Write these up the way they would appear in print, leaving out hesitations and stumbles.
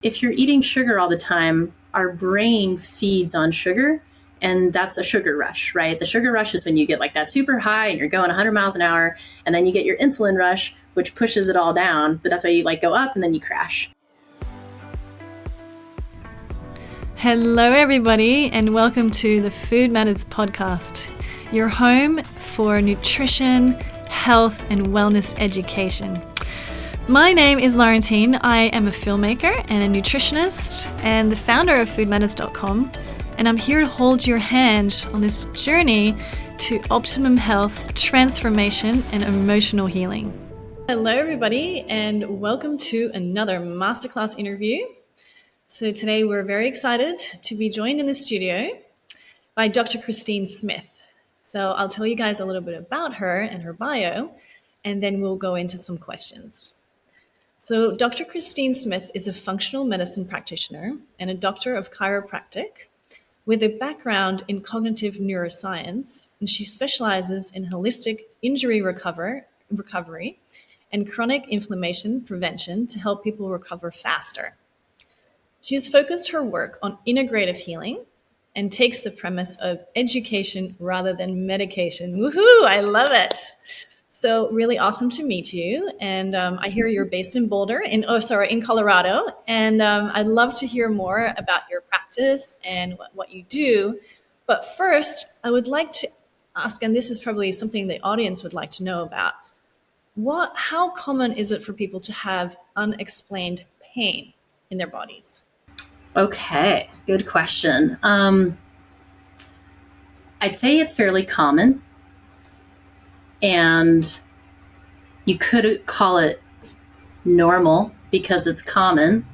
If you're eating sugar all the time, our brain feeds on sugar, and that's a sugar rush, right? The sugar rush is when you get like that super high and you're going 100 miles an hour, and then you get your insulin rush, which pushes it all down, but that's why you like go up and then you crash. Hello everybody, and welcome to the Food Matters podcast, your home for nutrition, health and wellness education. My name is Laurentine. I am a filmmaker and a nutritionist and the founder of foodmatters.com, and I'm here to hold your hand on this journey to optimum health, transformation and emotional healing. Hello everybody, and welcome to another masterclass interview. So today we're very excited to be joined in the studio by Dr. Christine Smith. So I'll tell you guys a little bit about her and her bio, and then we'll go into some questions. So Dr. Christine Smith is a functional medicine practitioner and a doctor of chiropractic with a background in cognitive neuroscience, and she specializes in holistic injury recovery and chronic inflammation prevention to help people recover faster. She's focused her work on integrative healing and takes the premise of education rather than medication. Woohoo! I love it. So really awesome to meet you. And I hear you're based in Boulder, in Colorado. And I'd love to hear more about your practice and what you do. But first, I would like to ask, and this is probably something the audience would like to know about, how common is it for people to have unexplained pain in their bodies? Okay, good question. I'd say it's fairly common, and you could call it normal because it's common,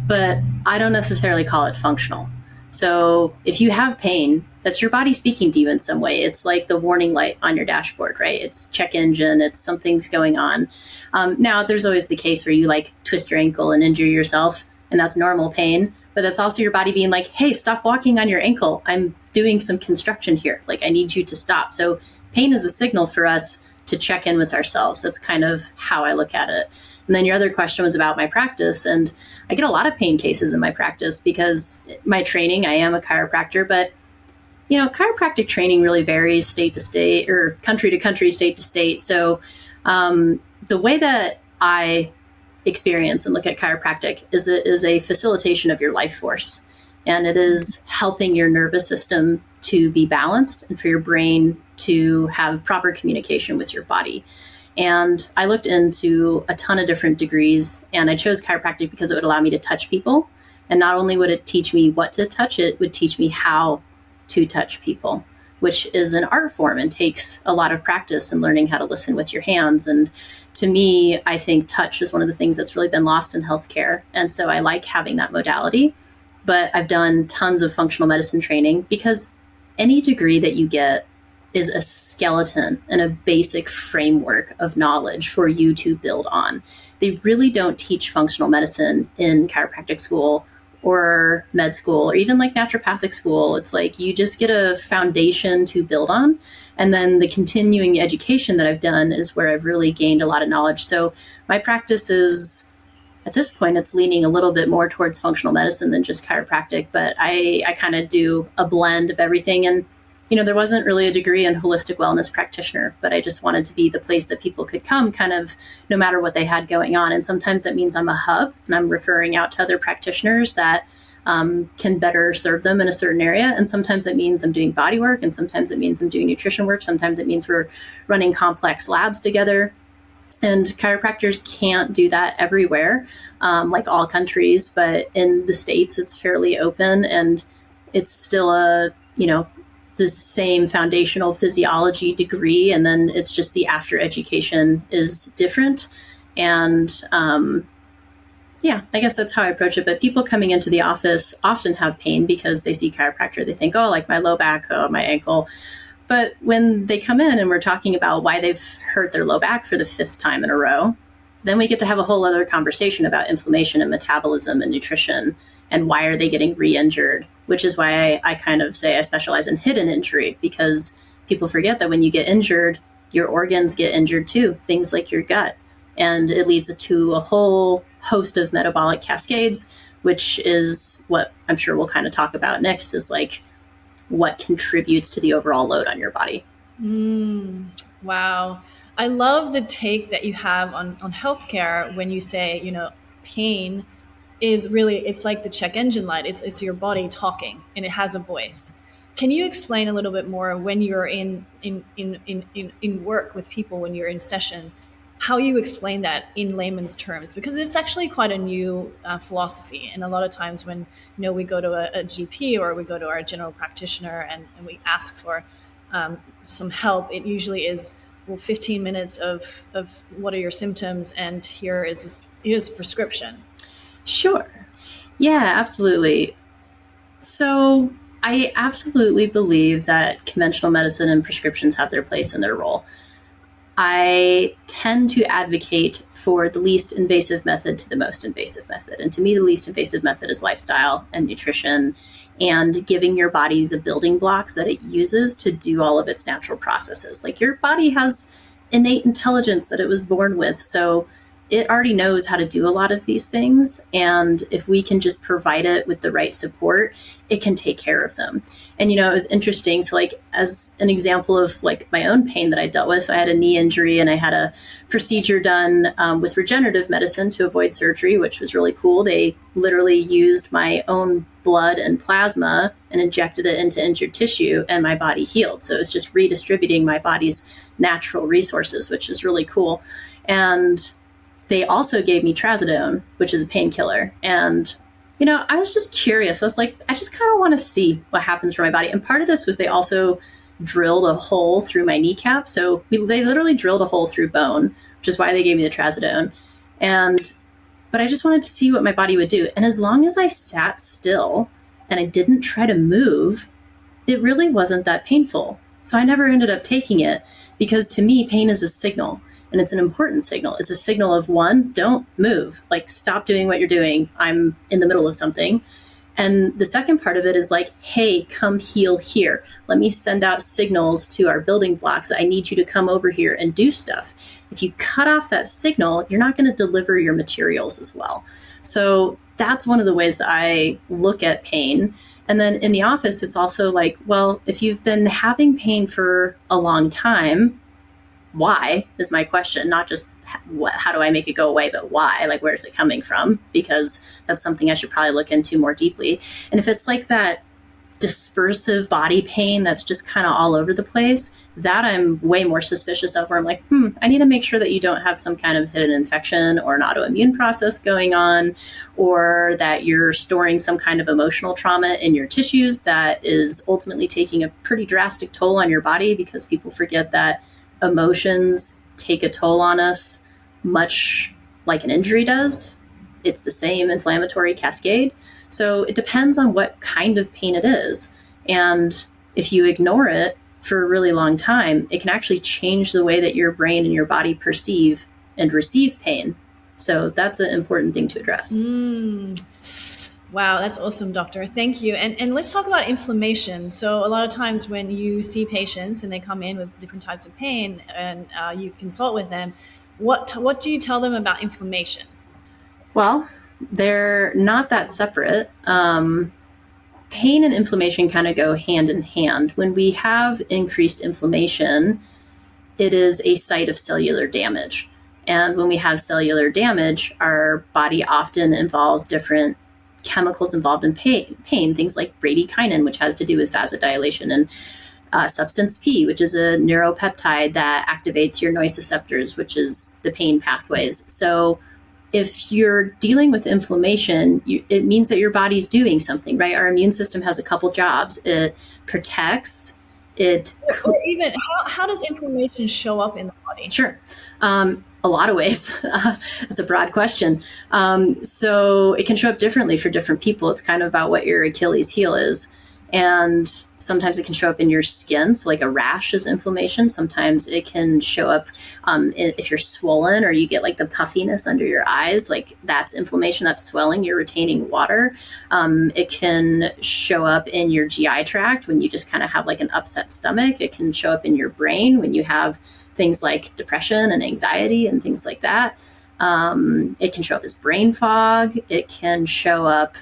but I don't necessarily call it functional. So if you have pain, that's your body speaking to you in some way. It's like the warning light on your dashboard, right? It's check engine, it's something's going on. Now, there's always the case where you like twist your ankle and injure yourself, and that's normal pain, but that's also your body being like, hey, stop walking on your ankle. I'm doing some construction here. Like, I need you to stop. So pain is a signal for us to check in with ourselves. That's kind of how I look at it. And then your other question was about my practice. And I get a lot of pain cases in my practice because my training, I am a chiropractor, but chiropractic training really varies state to state or country to country, state to state. So the way that I experience and look at chiropractic is it is a facilitation of your life force. And it is helping your nervous system to be balanced and for your brain to have proper communication with your body. And I looked into a ton of different degrees, and I chose chiropractic because it would allow me to touch people. And not only would it teach me what to touch, it would teach me how to touch people, which is an art form and takes a lot of practice and learning how to listen with your hands. And to me, I think touch is one of the things that's really been lost in healthcare. And so I like having that modality. But I've done tons of functional medicine training because any degree that you get is a skeleton and a basic framework of knowledge for you to build on. They really don't teach functional medicine in chiropractic school or med school or even like naturopathic school. It's like you just get a foundation to build on. And then the continuing education that I've done is where I've really gained a lot of knowledge. So my practice is, at this point, it's leaning a little bit more towards functional medicine than just chiropractic, but I kind of do a blend of everything. And, there wasn't really a degree in holistic wellness practitioner, but I just wanted to be the place that people could come kind of no matter what they had going on. And sometimes that means I'm a hub and I'm referring out to other practitioners that can better serve them in a certain area. And sometimes that means I'm doing body work, and sometimes it means I'm doing nutrition work. Sometimes it means we're running complex labs together. And chiropractors can't do that everywhere, like all countries, but in the States, it's fairly open, and it's still the same foundational physiology degree. And then it's just the after education is different. And I guess that's how I approach it. But people coming into the office often have pain because they see chiropractor. They think, oh, like my low back, oh, my ankle. But when they come in and we're talking about why they've hurt their low back for the 5th time in a row, then we get to have a whole other conversation about inflammation and metabolism and nutrition and why are they getting re-injured, which is why I kind of say I specialize in hidden injury, because people forget that when you get injured, your organs get injured too, things like your gut. And it leads to a whole host of metabolic cascades, which is what I'm sure we'll kind of talk about next, is like what contributes to the overall load on your body. Wow. I love the take that you have on healthcare when you say, pain is really, it's like the check engine light. It's your body talking and it has a voice. Can you explain a little bit more when you're in work with people, when you're in session, how you explain that in layman's terms? Because it's actually quite a new philosophy. And a lot of times when, we go to a GP or we go to our general practitioner and we ask for some help, it usually is, 15 minutes of what are your symptoms, and here's a prescription. Sure. Yeah, absolutely. So I absolutely believe that conventional medicine and prescriptions have their place and their role. I tend to advocate for the least invasive method to the most invasive method. And to me, the least invasive method is lifestyle and nutrition and giving your body the building blocks that it uses to do all of its natural processes. Like, your body has innate intelligence that it was born with. So it already knows how to do a lot of these things. And if we can just provide it with the right support, it can take care of them. And, it was interesting. So like, as an example of like my own pain that I dealt with, so I had a knee injury and I had a procedure done with regenerative medicine to avoid surgery, which was really cool. They literally used my own blood and plasma and injected it into injured tissue, and my body healed. So it's just redistributing my body's natural resources, which is really cool. And they also gave me trazodone, which is a painkiller. And, I was just curious. I was like, I just kind of want to see what happens for my body. And part of this was they also drilled a hole through my kneecap. So they literally drilled a hole through bone, which is why they gave me the trazodone. But I just wanted to see what my body would do. And as long as I sat still and I didn't try to move, it really wasn't that painful. So I never ended up taking it, because to me, pain is a signal. And it's an important signal. It's a signal of, one, don't move. Like, stop doing what you're doing. I'm in the middle of something. And the second part of it is like, hey, come heal here. Let me send out signals to our building blocks. I need you to come over here and do stuff. If you cut off that signal, you're not going to deliver your materials as well. So that's one of the ways that I look at pain. And then in the office, it's also like, well, if you've been having pain for a long time, why is my question, not just how do I make it go away, but why? Like, where's it coming from? Because that's something I should probably look into more deeply. And if it's like that dispersive body pain that's just kind of all over the place, that I'm way more suspicious of, where I'm like, I need to make sure that you don't have some kind of hidden infection or an autoimmune process going on, or that you're storing some kind of emotional trauma in your tissues that is ultimately taking a pretty drastic toll on your body, because people forget that emotions take a toll on us much like an injury does. It's the same inflammatory cascade. So it depends on what kind of pain it is. And if you ignore it for a really long time, it can actually change the way that your brain and your body perceive and receive pain. So that's an important thing to address. Wow, that's awesome, doctor. Thank you. And let's talk about inflammation. So a lot of times when you see patients and they come in with different types of pain and you consult with them, what do you tell them about inflammation? Well, they're not that separate. Pain and inflammation kind of go hand in hand. When we have increased inflammation, it is a site of cellular damage. And when we have cellular damage, our body often involves different chemicals involved in pain, things like bradykinin, which has to do with vasodilation, and substance P, which is a neuropeptide that activates your nociceptors, which is the pain pathways. So if you're dealing with inflammation, it means that your body's doing something, right? Our immune system has a couple jobs. It protects, or even how does inflammation show up in the body? Sure. A lot of ways. It's a broad question. So it can show up differently for different people. It's kind of about what your Achilles heel is. And sometimes it can show up in your skin. So like a rash is inflammation. Sometimes it can show up if you're swollen, or you get like the puffiness under your eyes, like that's inflammation, that's swelling, you're retaining water. It can show up in your GI tract when you just kind of have like an upset stomach. It can show up in your brain when you have things like depression and anxiety and things like that. It can show up as brain fog. It can show up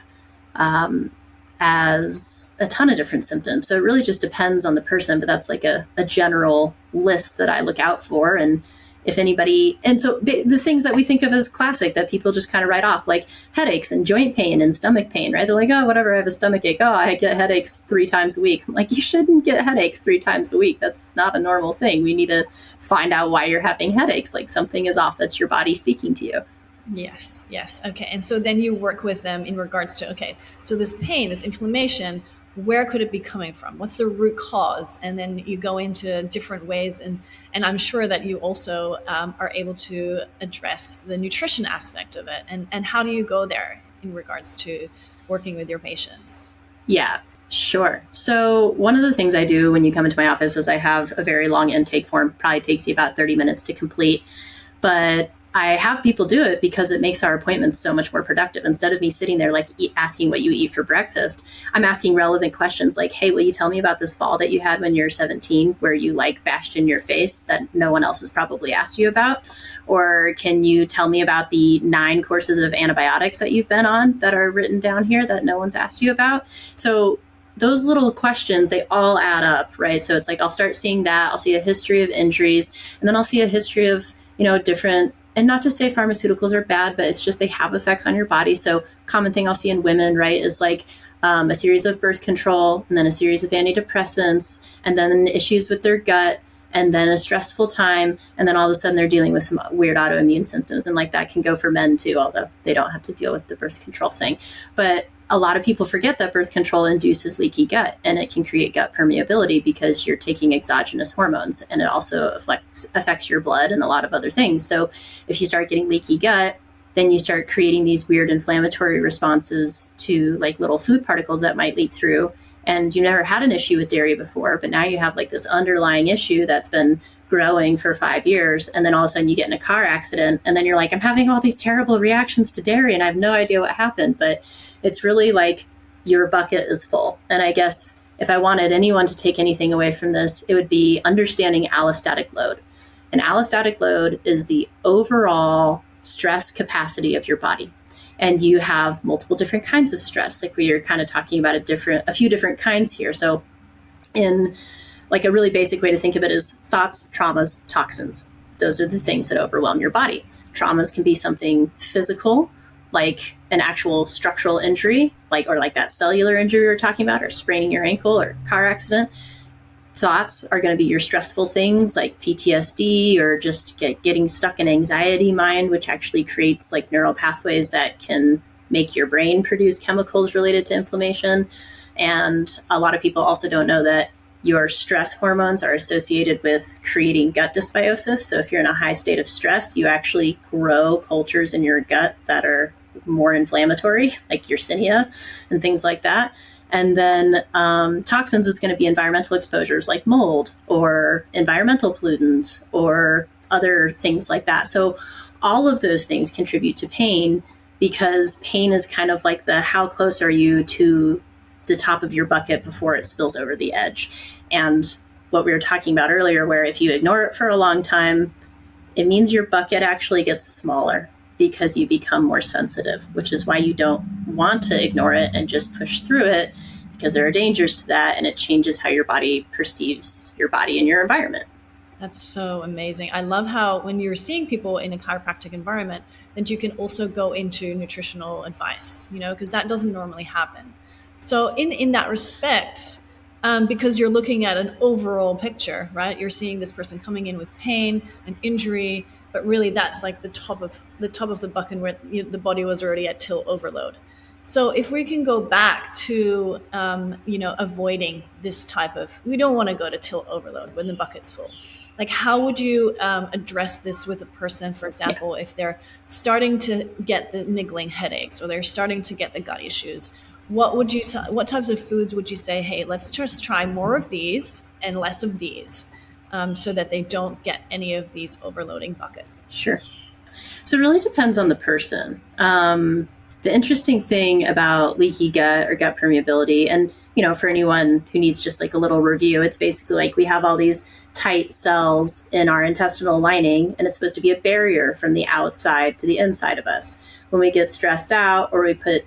as a ton of different symptoms. So it really just depends on the person, but that's like a general list that I look out for. And if anybody, and so the things that we think of as classic that people just kind of write off, like headaches and joint pain and stomach pain, right? They're like, oh, whatever, I have a stomach ache. Oh, I get headaches 3 times a week. I'm like, you shouldn't get headaches 3 times a week. That's not a normal thing. We need to find out why you're having headaches. Like something is off. That's your body speaking to you. Yes. Okay. And so then you work with them in regards to, okay, so this pain, this inflammation, where could it be coming from? What's the root cause? And then you go into different ways. And I'm sure that you also are able to address the nutrition aspect of it. And how do you go there in regards to working with your patients? Yeah, sure. So one of the things I do when you come into my office is I have a very long intake form. Probably takes you about 30 minutes to complete. But I have people do it because it makes our appointments so much more productive. Instead of me sitting there like asking what you eat for breakfast, I'm asking relevant questions like, hey, will you tell me about this fall that you had when you're 17 where you like bashed in your face that no one else has probably asked you about? Or can you tell me about the 9 courses of antibiotics that you've been on that are written down here that no one's asked you about? So those little questions, they all add up, right? So it's like I'll start seeing that. I'll see a history of injuries, and then I'll see a history of, different, and not to say pharmaceuticals are bad, but it's just they have effects on your body. So common thing I'll see in women, right, is like a series of birth control, and then a series of antidepressants, and then issues with their gut, and then a stressful time, and then all of a sudden they're dealing with some weird autoimmune symptoms. And like that can go for men too, although they don't have to deal with the birth control thing. But a lot of people forget that birth control induces leaky gut, and it can create gut permeability because you're taking exogenous hormones, and it also affects your blood and a lot of other things. So if you start getting leaky gut, then you start creating these weird inflammatory responses to like little food particles that might leak through. And you never had an issue with dairy before, but now you have like this underlying issue that's been growing for 5 years. And then all of a sudden you get in a car accident, and then you're like, I'm having all these terrible reactions to dairy and I have no idea what happened. But it's really like your bucket is full. And I guess if I wanted anyone to take anything away from this, it would be understanding allostatic load. And allostatic load is the overall stress capacity of your body. And you have multiple different kinds of stress. Like we are kind of talking about a few different kinds here. So in like a really basic way to think of it is thoughts, traumas, toxins. Those are the things that overwhelm your body. Traumas can be something physical, like an actual structural injury, or like that cellular injury we were talking about, or spraining your ankle or car accident. Thoughts are going to be your stressful things like PTSD or just getting stuck in anxiety mind, which actually creates like neural pathways that can make your brain produce chemicals related to inflammation. And a lot of people also don't know that your stress hormones are associated with creating gut dysbiosis. So if you're in a high state of stress, you actually grow cultures in your gut that are more inflammatory, like Yersinia and things like that. And then toxins is going to be environmental exposures like mold or environmental pollutants or other things like that. So all of those things contribute to pain, because pain is kind of like the how close are you to the top of your bucket before it spills over the edge. And what we were talking about earlier, where if you ignore it for a long time, it means your bucket actually gets smaller because you become more sensitive, which is why you don't want to ignore it and just push through it, because there are dangers to that, and it changes how your body perceives your body and your environment. That's so amazing. I love how when you're seeing people in a chiropractic environment, that you can also go into nutritional advice, because that doesn't normally happen. So in that respect, because you're looking at an overall picture, right? You're seeing this person coming in with pain, an injury, but really that's like the top of the bucket where the body was already at tilt overload. So if we can go back to, avoiding this type of, we don't want to go to tilt overload when the bucket's full. Like, how would you address this with a person, for example, if they're starting to get the niggling headaches or they're starting to get the gut issues? What types of foods would you say, hey, let's just try more of these and less of these, so that they don't get any of these overloading buckets? Sure. So it really depends on the person. The interesting thing about leaky gut or gut permeability, and for anyone who needs just like a little review, it's basically like we have all these tight cells in our intestinal lining, and it's supposed to be a barrier from the outside to the inside of us. When we get stressed out or we put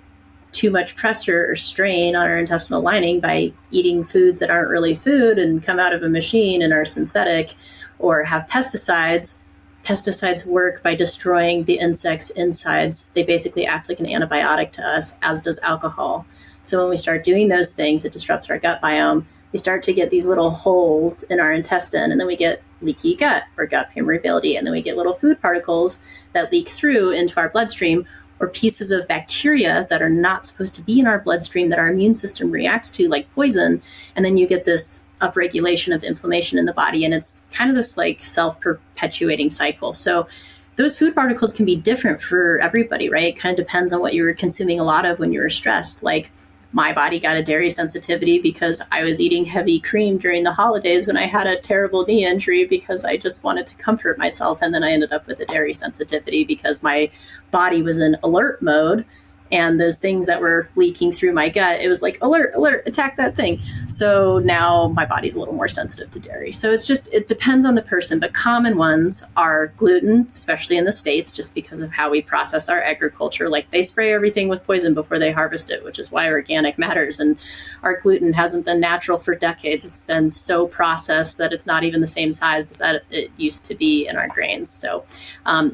too much pressure or strain on our intestinal lining by eating foods that aren't really food and come out of a machine and are synthetic, or have pesticides work by destroying the insects' insides. They basically act like an antibiotic to us, as does alcohol. So when we start doing those things, it disrupts our gut biome. We start to get these little holes in our intestine, and then we get leaky gut or gut permeability, and then we get little food particles that leak through into our bloodstream, or pieces of bacteria that are not supposed to be in our bloodstream that our immune system reacts to, like poison. And then you get this upregulation of inflammation in the body, and it's kind of this like self-perpetuating cycle. So those food particles can be different for everybody, right? It kind of depends on what you were consuming a lot of when you were stressed. Like my body got a dairy sensitivity because I was eating heavy cream during the holidays when I had a terrible knee injury because I just wanted to comfort myself. And then I ended up with a dairy sensitivity because my body was in alert mode. And those things that were leaking through my gut, it was like, alert, alert, attack that thing. So now my body's a little more sensitive to dairy. So it depends on the person, but common ones are gluten, especially in the States, just because of how we process our agriculture. Like they spray everything with poison before they harvest it, which is why organic matters. And our gluten hasn't been natural for decades. It's been so processed that it's not even the same size that it used to be in our grains. So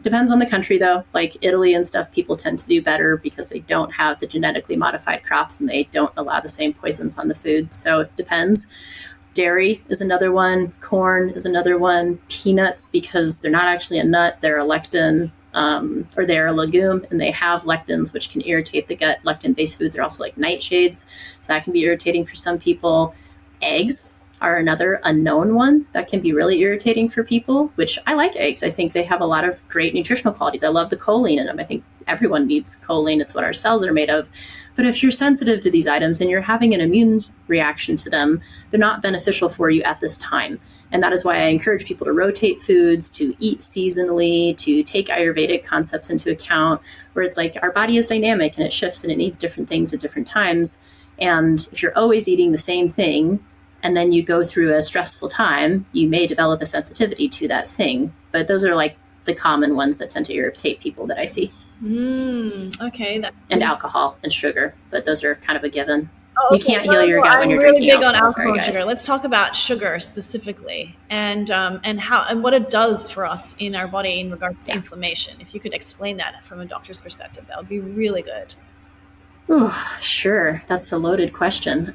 depends on the country though, like Italy and stuff, people tend to do better because they don't have the genetically modified crops and they don't allow the same poisons on the food. So it depends. Dairy is another one. Corn is another one. Peanuts, because they're not actually a nut, they're a lectin, or they're a legume, and they have lectins, which can irritate the gut. Lectin-based foods are also like nightshades, so that can be irritating for some people. Eggs are another unknown one that can be really irritating for people, which I like eggs. I think they have a lot of great nutritional qualities. I love the choline in them. I think everyone needs choline. It's what our cells are made of. But if you're sensitive to these items and you're having an immune reaction to them, they're not beneficial for you at this time. And that is why I encourage people to rotate foods, to eat seasonally, to take Ayurvedic concepts into account, where it's like our body is dynamic and it shifts and it needs different things at different times. And if you're always eating the same thing, and then you go through a stressful time, you may develop a sensitivity to that thing. But those are like the common ones that tend to irritate people that I see. Okay. And alcohol and sugar, but those are kind of a given. Oh, okay. You can't heal your gut when you're drinking alcohol. I'm really big on alcohol and sugar. Let's talk about sugar specifically and how and what it does for us in our body in regards to inflammation. If you could explain that from a doctor's perspective, that would be really good. Oh, sure. That's a loaded question.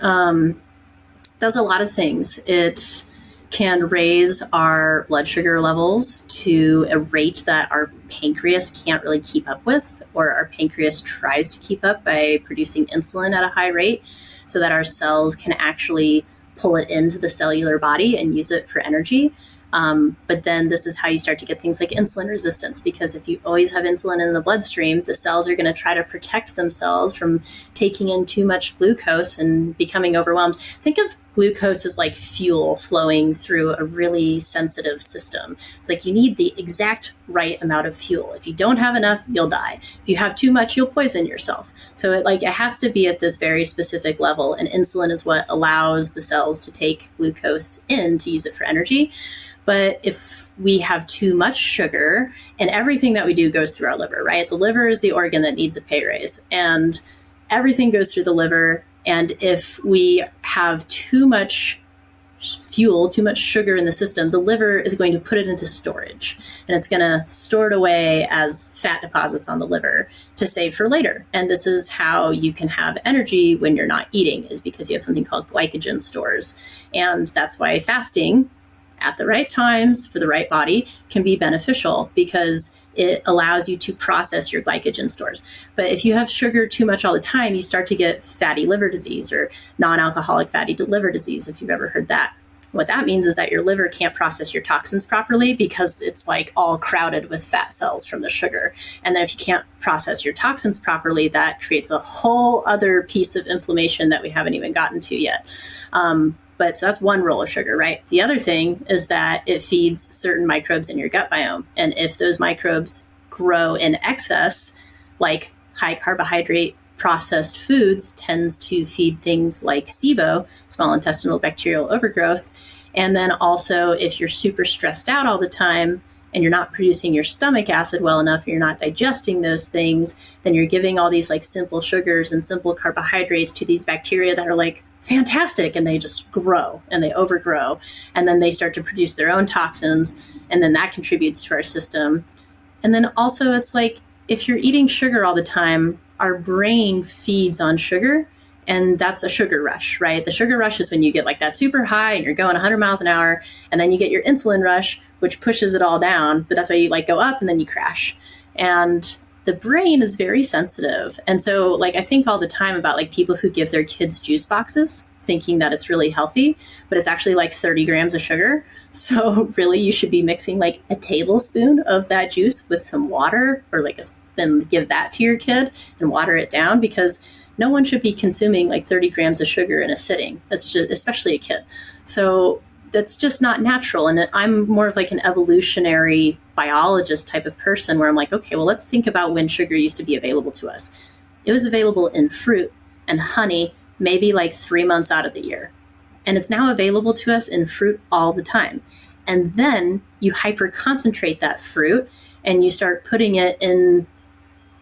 Does a lot of things. It can raise our blood sugar levels to a rate that our pancreas can't really keep up with, or our pancreas tries to keep up by producing insulin at a high rate so that our cells can actually pull it into the cellular body and use it for energy. But then this is how you start to get things like insulin resistance, because if you always have insulin in the bloodstream, the cells are going to try to protect themselves from taking in too much glucose and becoming overwhelmed. Think of glucose as like fuel flowing through a really sensitive system. It's like you need the exact right amount of fuel. If you don't have enough, you'll die. If you have too much, you'll poison yourself. So it has to be at this very specific level. And insulin is what allows the cells to take glucose in to use it for energy. But if we have too much sugar, and everything that we do goes through our liver, right? The liver is the organ that needs a pay raise, and everything goes through the liver. And if we have too much fuel, too much sugar in the system, the liver is going to put it into storage, and it's going to store it away as fat deposits on the liver to save for later. And this is how you can have energy when you're not eating, is because you have something called glycogen stores. And that's why fasting at the right times for the right body can be beneficial, because it allows you to process your glycogen stores. But if you have sugar too much all the time, you start to get fatty liver disease, or non-alcoholic fatty liver disease, if you've ever heard that. What that means is that your liver can't process your toxins properly because it's like all crowded with fat cells from the sugar. And then if you can't process your toxins properly, that creates a whole other piece of inflammation that we haven't even gotten to yet. But so that's one role of sugar, right? The other thing is that it feeds certain microbes in your gut biome. And if those microbes grow in excess, like high carbohydrate processed foods tends to feed things like SIBO, small intestinal bacterial overgrowth. And then also, if you're super stressed out all the time and you're not producing your stomach acid well enough, you're not digesting those things, then you're giving all these like simple sugars and simple carbohydrates to these bacteria that are like fantastic, and they just grow and they overgrow, and then they start to produce their own toxins, and then that contributes to our system. And then also, it's like, if you're eating sugar all the time, our brain feeds on sugar, and that's a sugar rush, right? The sugar rush is when you get like that super high and you're going 100 miles an hour, and then you get your insulin rush, which pushes it all down, but that's why you like go up and then you crash. And the brain is very sensitive. And so like, I think all the time about like people who give their kids juice boxes thinking that it's really healthy, but it's actually like 30 grams of sugar. So really you should be mixing like a tablespoon of that juice with some water, or like then give that to your kid and water it down, because no one should be consuming like 30 grams of sugar in a sitting. That's just, especially a kid. So that's just not natural. And I'm more of like an evolutionary biologist type of person, where I'm like, okay, well, let's think about when sugar used to be available to us. It was available in fruit and honey, maybe like 3 months out of the year. And it's now available to us in fruit all the time. And then you hyper concentrate that fruit and you start putting it in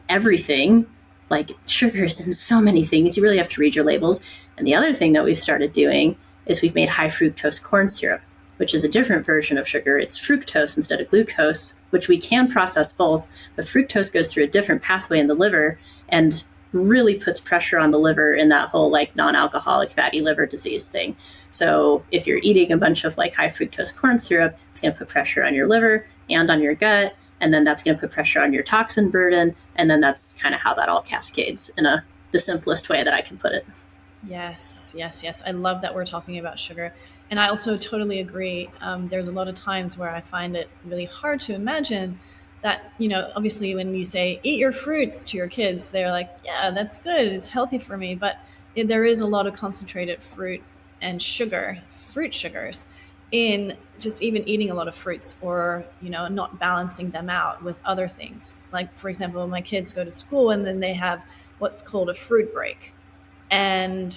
everything. Like, sugar is in so many things. You really have to read your labels. And the other thing that we've started doing is we've made high fructose corn syrup, which is a different version of sugar. It's fructose instead of glucose, which we can process both, but fructose goes through a different pathway in the liver and really puts pressure on the liver in that whole like non-alcoholic fatty liver disease thing. So if you're eating a bunch of like high fructose corn syrup, it's going to put pressure on your liver and on your gut, and then that's going to put pressure on your toxin burden, and then that's kind of how that all cascades in the simplest way that I can put it. Yes. I love that we're talking about sugar. And I also totally agree. There's a lot of times where I find it really hard to imagine that, obviously when you say, eat your fruits to your kids, they're like, yeah, that's good. It's healthy for me. But there is a lot of concentrated fruit and fruit sugars in just even eating a lot of fruits, or, not balancing them out with other things. Like, for example, my kids go to school and then they have what's called a fruit break. And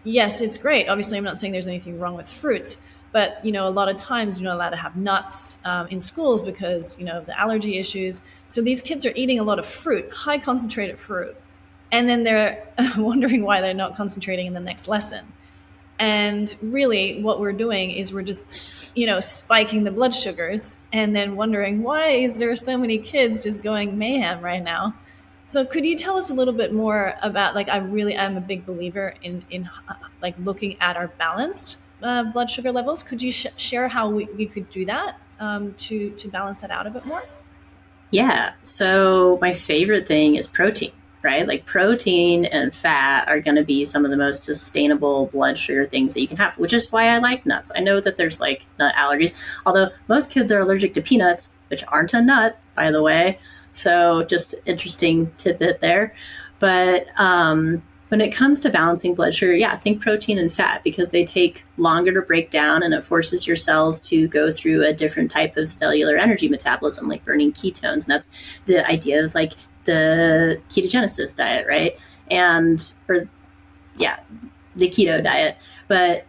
yes, it's great. Obviously, I'm not saying there's anything wrong with fruits, but, a lot of times you're not allowed to have nuts in schools because, the allergy issues. So these kids are eating a lot of fruit, high concentrated fruit. And then they're wondering why they're not concentrating in the next lesson. And really what we're doing is we're just, spiking the blood sugars, and then wondering, why is there so many kids just going mayhem right now? So could you tell us a little bit more about, like, I really am a big believer in like looking at our balanced blood sugar levels. Could you share how we could do that to balance that out a bit more? Yeah. So my favorite thing is protein, right? Like, protein and fat are going to be some of the most sustainable blood sugar things that you can have, which is why I like nuts. I know that there's like nut allergies, although most kids are allergic to peanuts, which aren't a nut, by the way. So just interesting tidbit there. But when it comes to balancing blood sugar, yeah, think protein and fat, because they take longer to break down, and it forces your cells to go through a different type of cellular energy metabolism, like burning ketones. And that's the idea of like the ketogenesis diet, right? The keto diet. But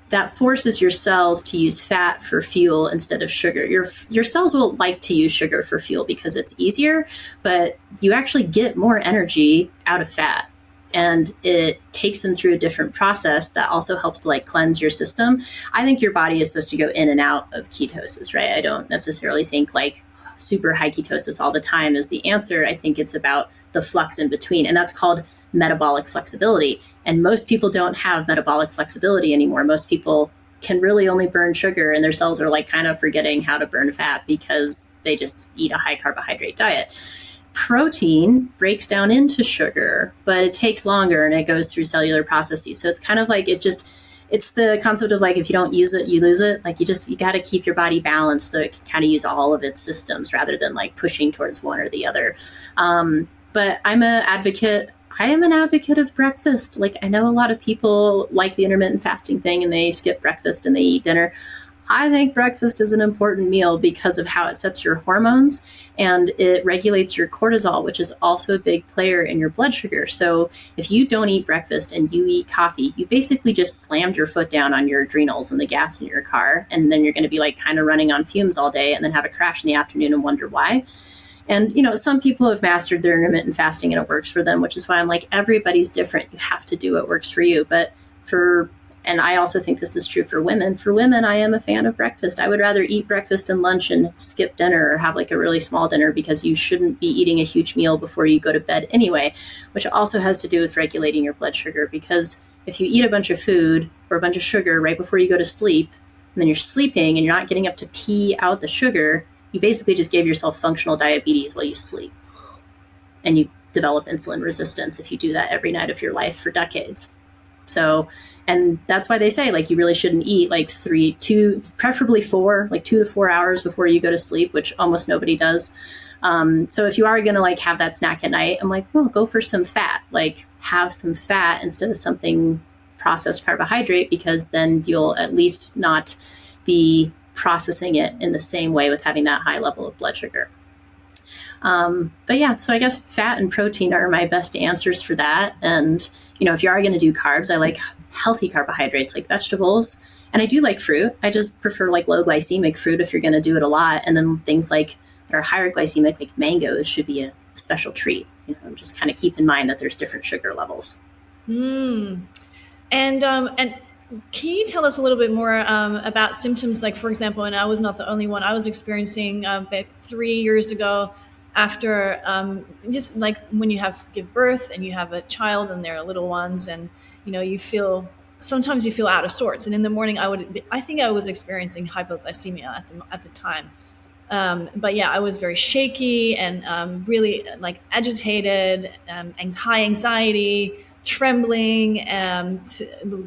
that forces your cells to use fat for fuel instead of sugar. Your cells will like to use sugar for fuel because it's easier, but you actually get more energy out of fat, and it takes them through a different process that also helps to like cleanse your system. I think your body is supposed to go in and out of ketosis, right? I don't necessarily think like super high ketosis all the time is the answer. I think it's about the flux in between, and that's called metabolic flexibility. And most people don't have metabolic flexibility anymore. Most people can really only burn sugar, and their cells are like kind of forgetting how to burn fat because they just eat a high carbohydrate diet. Protein breaks down into sugar, but it takes longer and it goes through cellular processes. So it's kind of like it's the concept of like, if you don't use it, you lose it. Like, you got to keep your body balanced so it can kind of use all of its systems rather than like pushing towards one or the other. But I am an advocate of breakfast. Like, I know a lot of people like the intermittent fasting thing and they skip breakfast and they eat dinner. I think breakfast is an important meal because of how it sets your hormones and it regulates your cortisol, which is also a big player in your blood sugar. So if you don't eat breakfast and you eat coffee, you basically just slammed your foot down on your adrenals and the gas in your car. And then you're going to be like kind of running on fumes all day and then have a crash in the afternoon and wonder why. And, some people have mastered their intermittent fasting and it works for them, which is why I'm like, everybody's different. You have to do what works for you. And I also think this is true for women. For women, I am a fan of breakfast. I would rather eat breakfast and lunch and skip dinner or have like a really small dinner, because you shouldn't be eating a huge meal before you go to bed anyway, which also has to do with regulating your blood sugar. Because if you eat a bunch of food or a bunch of sugar right before you go to sleep, and then you're sleeping and you're not getting up to pee out the sugar, you basically just gave yourself functional diabetes while you sleep. And you develop insulin resistance if you do that every night of your life for decades. And that's why they say, like, you really shouldn't eat like preferably 2 to 4 hours before you go to sleep, which almost nobody does. So if you are going to like have that snack at night, I'm like, well, go for some fat, like have some fat instead of something processed carbohydrate, because then you'll at least not be processing it in the same way with having that high level of blood sugar. But yeah, so I guess fat and protein are my best answers for that. And, if you are going to do carbs, I like healthy carbohydrates like vegetables. And I do like fruit. I just prefer like low glycemic fruit if you're going to do it a lot. And then things like that are higher glycemic, like mangoes, should be a special treat. Just kind of keep in mind that there's different sugar levels. And can you tell us a little bit more about symptoms? Like, for example, and I was not the only one, I was experiencing about 3 years ago after just like when you give birth and you have a child and they're little ones, and sometimes you feel out of sorts. And in the morning, I think I was experiencing hypoglycemia at the time. But yeah, I was very shaky and really like agitated, high anxiety, trembling,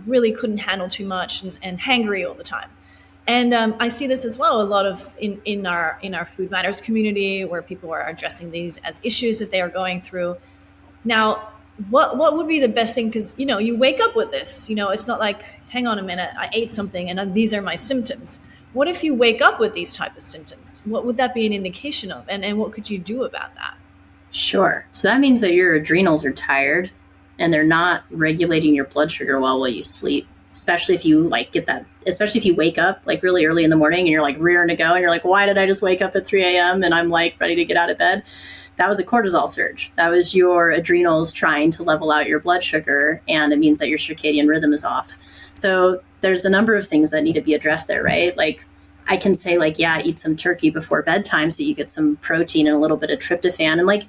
really couldn't handle too much, and hangry all the time. And I see this as well a lot of in our Food Matters community, where people are addressing these as issues that they are going through. Now, what would be the best thing? Because you wake up with this. It's not like, hang on a minute, I ate something and these are my symptoms. What if you wake up with these type of symptoms? What would that be an indication of? And what could you do about that? Sure. So that means that your adrenals are tired and they're not regulating your blood sugar well while you sleep. Especially if you especially if you wake up like really early in the morning and you're like rearing to go and you're like, why did I just wake up at 3 a.m. and I'm like ready to get out of bed? That was a cortisol surge. That was your adrenals trying to level out your blood sugar, and it means that your circadian rhythm is off. So there's a number of things that need to be addressed there, right? Like I can say like, yeah, eat some turkey before bedtime so you get some protein and a little bit of tryptophan, and like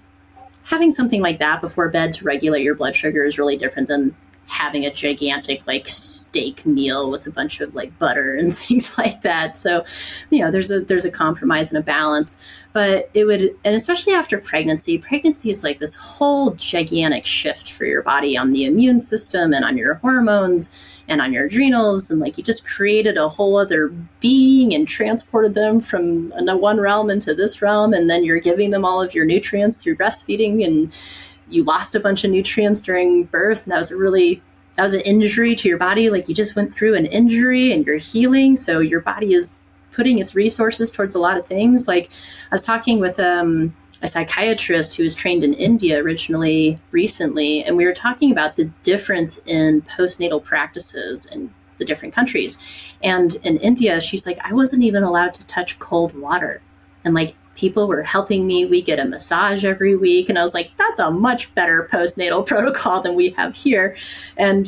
having something like that before bed to regulate your blood sugar is really different than having a gigantic like steak meal with a bunch of like butter and things like that. So, there's a compromise and a balance, but and especially after pregnancy is like this whole gigantic shift for your body on the immune system and on your hormones and on your adrenals. And like, you just created a whole other being and transported them from one realm into this realm. And then you're giving them all of your nutrients through breastfeeding, and you lost a bunch of nutrients during birth. And that was an injury to your body. Like you just went through an injury and you're healing. So your body is putting its resources towards a lot of things. Like I was talking with a psychiatrist who was trained in India recently, and we were talking about the difference in postnatal practices in the different countries. And in India, she's like, I wasn't even allowed to touch cold water. And like, people were helping me. We get a massage every week. And I was like, that's a much better postnatal protocol than we have here. And,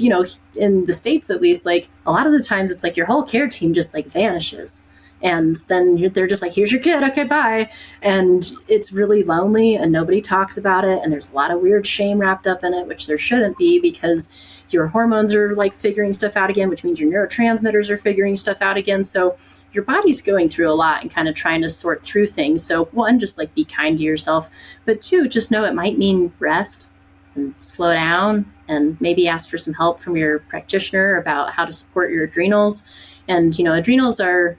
in the States, at least, like a lot of the times it's like your whole care team just like vanishes. And then they're just like, here's your kid. Okay, bye. And it's really lonely and nobody talks about it. And there's a lot of weird shame wrapped up in it, which there shouldn't be, because your hormones are like figuring stuff out again, which means your neurotransmitters are figuring stuff out again. So your body's going through a lot and kind of trying to sort through things. So one, just like be kind to yourself, but two, just know it might mean rest and slow down and maybe ask for some help from your practitioner about how to support your adrenals. And, adrenals are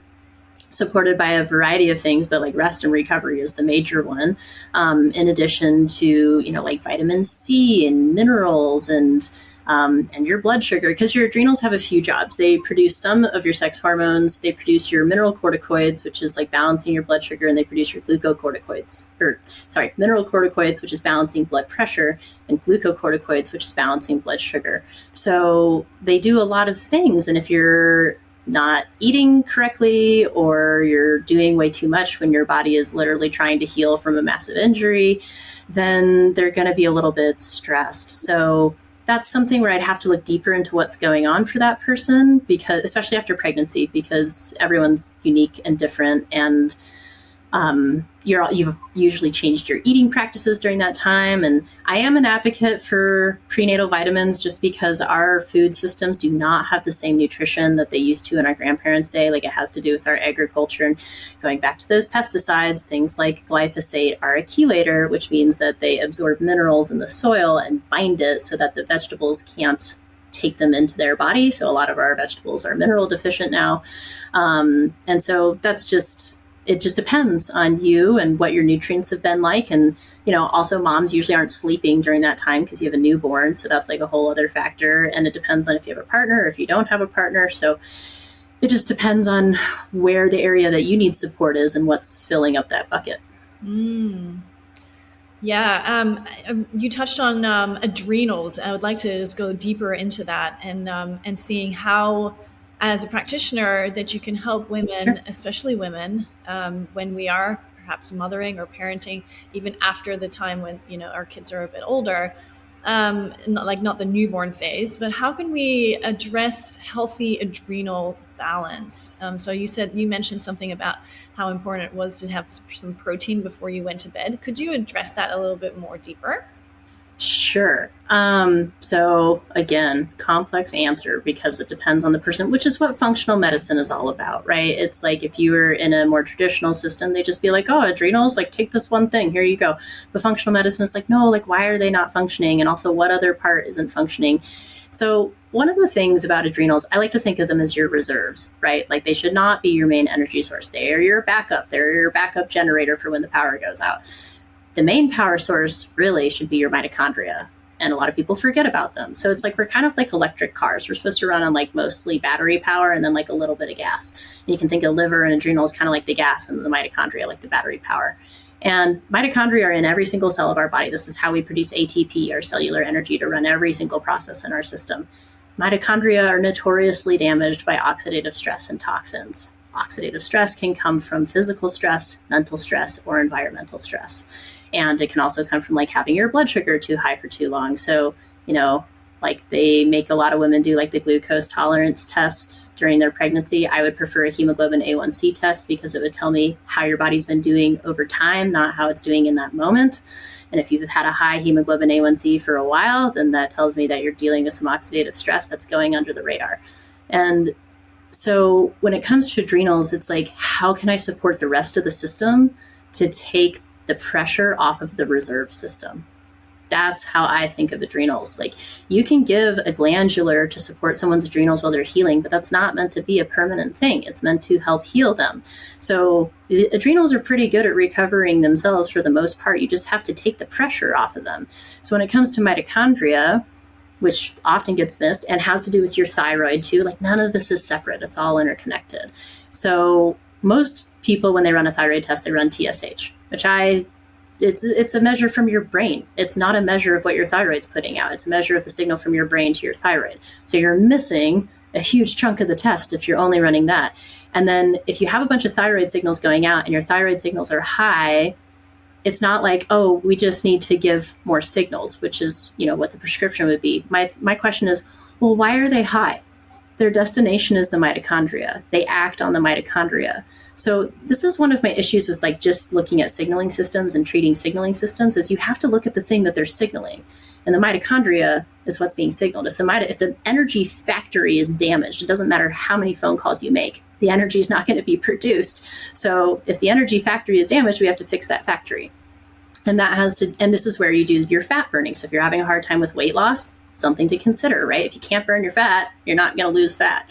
supported by a variety of things, but like rest and recovery is the major one. In addition to, like vitamin C and minerals and and your blood sugar, because your adrenals have a few jobs. They produce some of your sex hormones. They produce your mineralocorticoids, which is like balancing your blood sugar, and they produce your mineralocorticoids, which is balancing blood pressure, and glucocorticoids, which is balancing blood sugar. So they do a lot of things. And if you're not eating correctly, or you're doing way too much when your body is literally trying to heal from a massive injury, then they're going to be a little bit stressed. So that's something where I'd have to look deeper into what's going on for that person, because especially after pregnancy, because everyone's unique and different, and you've usually changed your eating practices during that time. And I am an advocate for prenatal vitamins, just because our food systems do not have the same nutrition that they used to in our grandparents' day. Like, it has to do with our agriculture, and going back to those pesticides, things like glyphosate are a chelator, which means that they absorb minerals in the soil and bind it so that the vegetables can't take them into their body. So a lot of our vegetables are mineral deficient now. And so it just depends on you and what your nutrients have been like. And, also moms usually aren't sleeping during that time because you have a newborn. So that's like a whole other factor. And it depends on if you have a partner or if you don't have a partner. So it just depends on where the area that you need support is and what's filling up that bucket. Yeah. You touched on adrenals. I would like to just go deeper into that and seeing how, as a practitioner, that you can help women, Sure. especially women, when we are perhaps mothering or parenting, even after the time when, our kids are a bit older, not the newborn phase, but how can we address healthy adrenal balance? So you mentioned something about how important it was to have some protein before you went to bed. Could you address that a little bit more deeper? Sure. So again, complex answer, because it depends on the person, which is what functional medicine is all about, right? It's like, if you were in a more traditional system, they just be like, oh, adrenals, like, take this one thing, here you go. But functional medicine is like, no, like, why are they not functioning? And also, what other part isn't functioning? So one of the things about adrenals, I like to think of them as your reserves, right? Like, they should not be your main energy source. They are your backup. They're your backup generator for when the power goes out. The main power source really should be your mitochondria, and a lot of people forget about them. So it's like, we're kind of like electric cars. We're supposed to run on like mostly battery power and then like a little bit of gas. And you can think of liver and adrenals kind of like the gas, and the mitochondria like the battery power. And mitochondria are in every single cell of our body. This is how we produce ATP, our cellular energy, to run every single process in our system. Mitochondria are notoriously damaged by oxidative stress and toxins. Oxidative stress can come from physical stress, mental stress, or environmental stress. And it can also come from like having your blood sugar too high for too long. So, like, they make a lot of women do like the glucose tolerance test during their pregnancy. I would prefer a hemoglobin A1C test, because it would tell me how your body's been doing over time, not how it's doing in that moment. And if you've had a high hemoglobin A1C for a while, then that tells me that you're dealing with some oxidative stress that's going under the radar. And so when it comes to adrenals, it's like, how can I support the rest of the system to take the pressure off of the reserve system? That's how I think of adrenals. Like, you can give a glandular to support someone's adrenals while they're healing, but that's not meant to be a permanent thing. It's meant to help heal them. So the adrenals are pretty good at recovering themselves for the most part. You just have to take the pressure off of them. So when it comes to mitochondria, which often gets missed and has to do with your thyroid too, like, none of this is separate. It's all interconnected. So most people, when they run a thyroid test, they run TSH, which it's a measure from your brain. It's not a measure of what your thyroid's putting out. It's a measure of the signal from your brain to your thyroid. So you're missing a huge chunk of the test if you're only running that. And then if you have a bunch of thyroid signals going out and your thyroid signals are high, it's not like, oh, we just need to give more signals, which is, what the prescription would be. My question is, well, why are they high? Their destination is the mitochondria. They act on the mitochondria. So this is one of my issues with like just looking at signaling systems and treating signaling systems, is you have to look at the thing that they're signaling. And the mitochondria is what's being signaled. If the energy factory is damaged, it doesn't matter how many phone calls you make, the energy is not going to be produced. So if the energy factory is damaged, we have to fix that factory. And this is where you do your fat burning. So if you're having a hard time with weight loss, something to consider, right? If you can't burn your fat, you're not going to lose fat.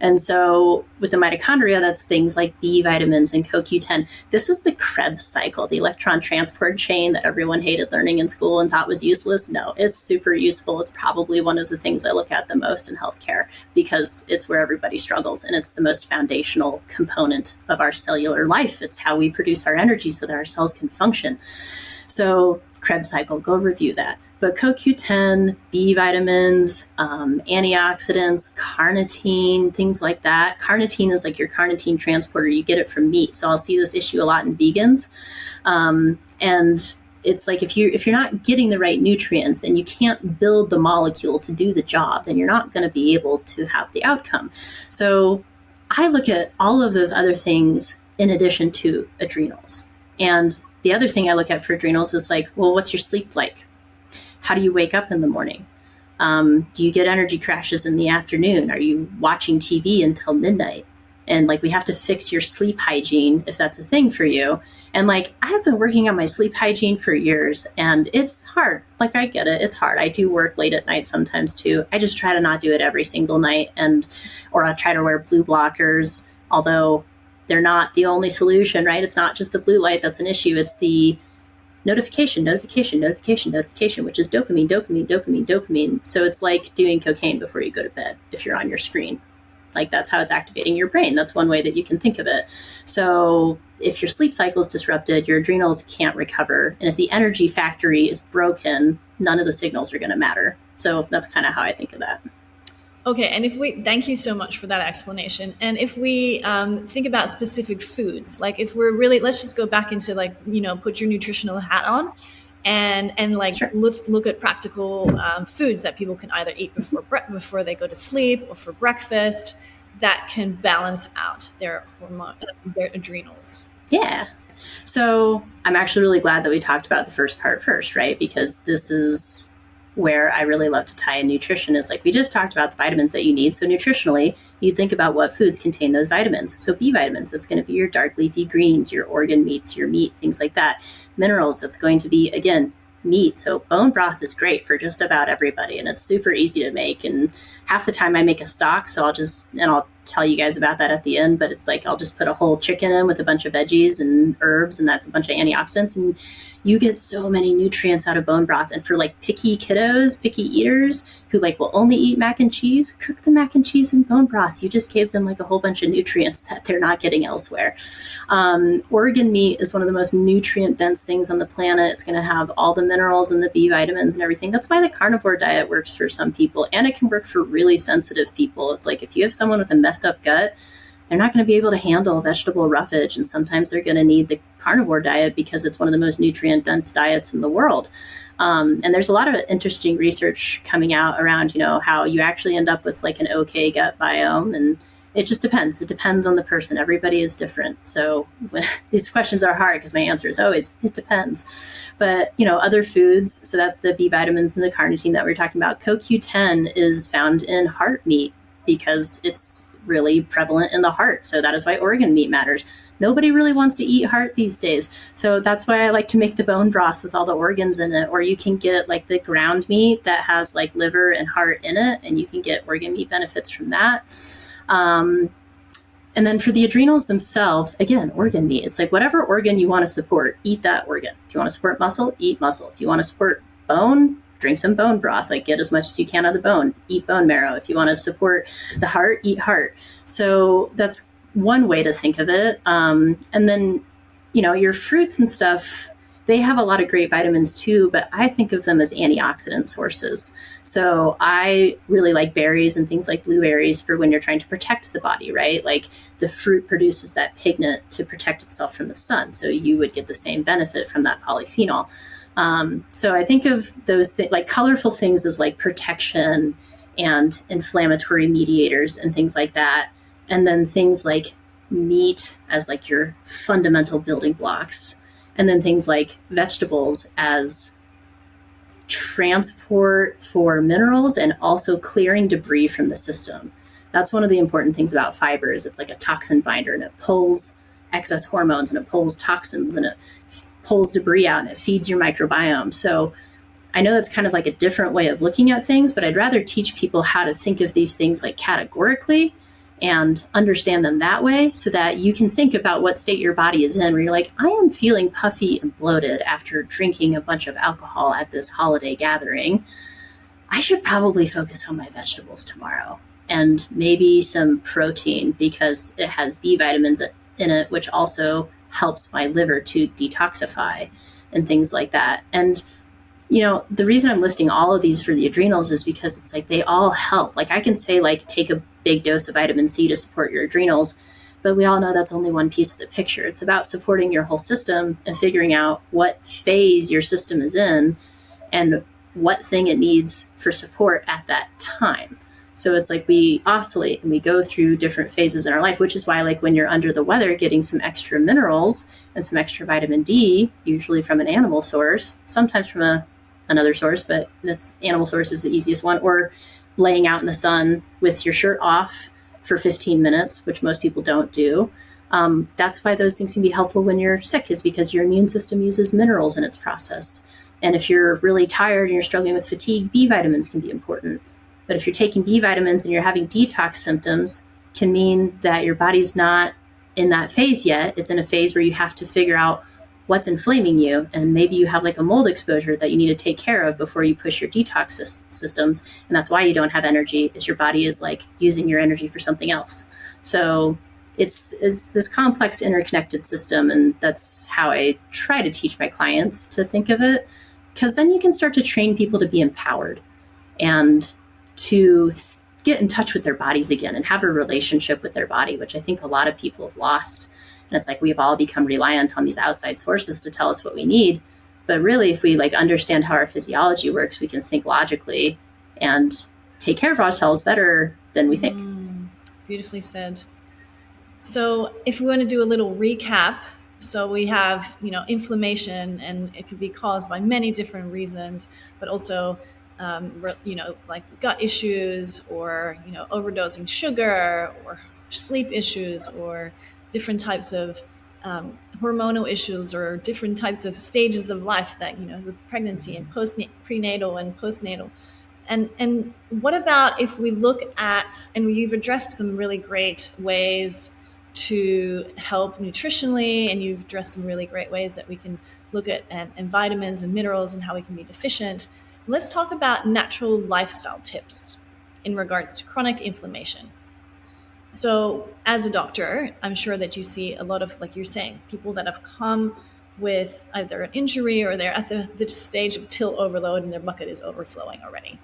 And so with the mitochondria, that's things like B vitamins and CoQ10. This is the Krebs cycle, the electron transport chain that everyone hated learning in school and thought was useless. No, it's super useful. It's probably one of the things I look at the most in healthcare because it's where everybody struggles, and it's the most foundational component of our cellular life. It's how we produce our energy so that our cells can function. So Krebs cycle, go review that. But CoQ10, B vitamins, antioxidants, carnitine, things like that. Carnitine is like your carnitine transporter. You get it from meat. So I'll see this issue a lot in vegans. And it's like if you're not getting the right nutrients and you can't build the molecule to do the job, then you're not going to be able to have the outcome. So I look at all of those other things in addition to adrenals. And the other thing I look at for adrenals is like, well, what's your sleep like? How do you wake up in the morning? Do you get energy crashes in the afternoon? Are you watching TV until midnight? And like, we have to fix your sleep hygiene if that's a thing for you. And like, I have been working on my sleep hygiene for years, and it's hard. Like, I get it. It's hard. I do work late at night sometimes too. I just try to not do it every single night, or I try to wear blue blockers, although they're not the only solution, right? It's not just the blue light that's an issue. It's the notification, which is dopamine. So it's like doing cocaine before you go to bed if you're on your screen. Like, that's how it's activating your brain. That's one way that you can think of it. So if your sleep cycle is disrupted, your adrenals can't recover. And if the energy factory is broken, none of the signals are going to matter. So that's kind of how I think of that. Okay, and thank you so much for that explanation. And if we think about specific foods, like if we're really, let's just go back into like, put your nutritional hat on and like, sure. Let's look at practical foods that people can either eat before they go to sleep or for breakfast that can balance out their adrenals. Yeah. So I'm actually really glad that we talked about the first part first, right? Because this is where I really love to tie in nutrition. Is like, we just talked about the vitamins that you need. So nutritionally, you think about what foods contain those vitamins. So B vitamins, that's going to be your dark leafy greens, your organ meats, your meat, things like that. Minerals, that's going to be, again, meat. So bone broth is great for just about everybody, and it's super easy to make. And half the time I make a stock, so I'll tell you guys about that at the end, but it's like, I'll just put a whole chicken in with a bunch of veggies and herbs, and that's a bunch of antioxidants, and you get so many nutrients out of bone broth. And for like picky kiddos, picky eaters who like will only eat mac and cheese, cook the mac and cheese in bone broth. You just gave them like a whole bunch of nutrients that they're not getting elsewhere. Organ meat is one of the most nutrient dense things on the planet. It's going to have all the minerals and the B vitamins and everything. That's why the carnivore diet works for some people, and it can work for really sensitive people. It's like, if you have someone with a messed up gut, they're not going to be able to handle vegetable roughage, and sometimes they're going to need the carnivore diet because it's one of the most nutrient dense diets in the world. And there's a lot of interesting research coming out around, how you actually end up with like an okay gut biome, and it just depends. It depends on the person. Everybody is different. So these questions are hard because my answer is always, it depends. But, other foods, so that's the B vitamins and the carnitine that we're talking about. CoQ10 is found in heart meat because it's really prevalent in the heart. So that is why organ meat matters. Nobody really wants to eat heart these days. So that's why I like to make the bone broth with all the organs in it. Or you can get like the ground meat that has like liver and heart in it, and you can get organ meat benefits from that. And then for the adrenals themselves, again, organ meat. It's like, whatever organ you want to support, eat that organ. If you want to support muscle, eat muscle. If you want to support bone, drink some bone broth, like get as much as you can out of the bone, eat bone marrow. If you want to support the heart, eat heart. So that's one way to think of it. And then, your fruits and stuff, they have a lot of great vitamins too, but I think of them as antioxidant sources. So I really like berries and things like blueberries for when you're trying to protect the body, right? Like the fruit produces that pigment to protect itself from the sun. So you would get the same benefit from that polyphenol. So I think of those like colorful things as like protection and inflammatory mediators and things like that. And then things like meat as like your fundamental building blocks. And then things like vegetables as transport for minerals and also clearing debris from the system. That's one of the important things about fibers. It's like a toxin binder, and it pulls excess hormones, and it pulls toxins, and it pulls debris out, and it feeds your microbiome. So I know that's kind of like a different way of looking at things, but I'd rather teach people how to think of these things like categorically and understand them that way, so that you can think about what state your body is in, where you're like, I am feeling puffy and bloated after drinking a bunch of alcohol at this holiday gathering. I should probably focus on my vegetables tomorrow, and maybe some protein, because it has B vitamins in it, which also helps my liver to detoxify and things like that. And the reason I'm listing all of these for the adrenals is because it's like they all help. Like I can say, like, take a big dose of vitamin C to support your adrenals, but we all know that's only one piece of the picture. It's about supporting your whole system and figuring out what phase your system is in and what thing it needs for support at that time. So it's like we oscillate and we go through different phases in our life, which is why, like, when you're under the weather, getting some extra minerals and some extra vitamin D, usually from an animal source, sometimes from another source, but that's animal source is the easiest one, or laying out in the sun with your shirt off for 15 minutes, which most people don't do. That's why those things can be helpful when you're sick, is because your immune system uses minerals in its process. And if you're really tired and you're struggling with fatigue, B vitamins can be important. But if you're taking B vitamins and you're having detox symptoms, can mean that your body's not in that phase yet. It's in a phase where you have to figure out what's inflaming you, and maybe you have like a mold exposure that you need to take care of before you push your detox systems, and that's why you don't have energy, is your body is like using your energy for something else. So it's this complex interconnected system, and that's how I try to teach my clients to think of it, because then you can start to train people to be empowered and to get in touch with their bodies again and have a relationship with their body, which I think a lot of people have lost. And it's like we've all become reliant on these outside sources to tell us what we need. But really, if we like understand how our physiology works, we can think logically and take care of ourselves better than we think. Beautifully said. So if we want to do a little recap, so we have, inflammation, and it could be caused by many different reasons, but also, like gut issues, or, overdosing sugar, or sleep issues, or different types of hormonal issues, or different types of stages of life that, with pregnancy and prenatal and postnatal. And what about if we look at, and you've addressed some really great ways to help nutritionally, and you've addressed some really great ways that we can look at and vitamins and minerals and how we can be deficient. Let's talk about natural lifestyle tips in regards to chronic inflammation. So as a doctor, I'm sure that you see a lot of, like you're saying, people that have come with either an injury or they're at the stage of tilt overload and their bucket is overflowing already.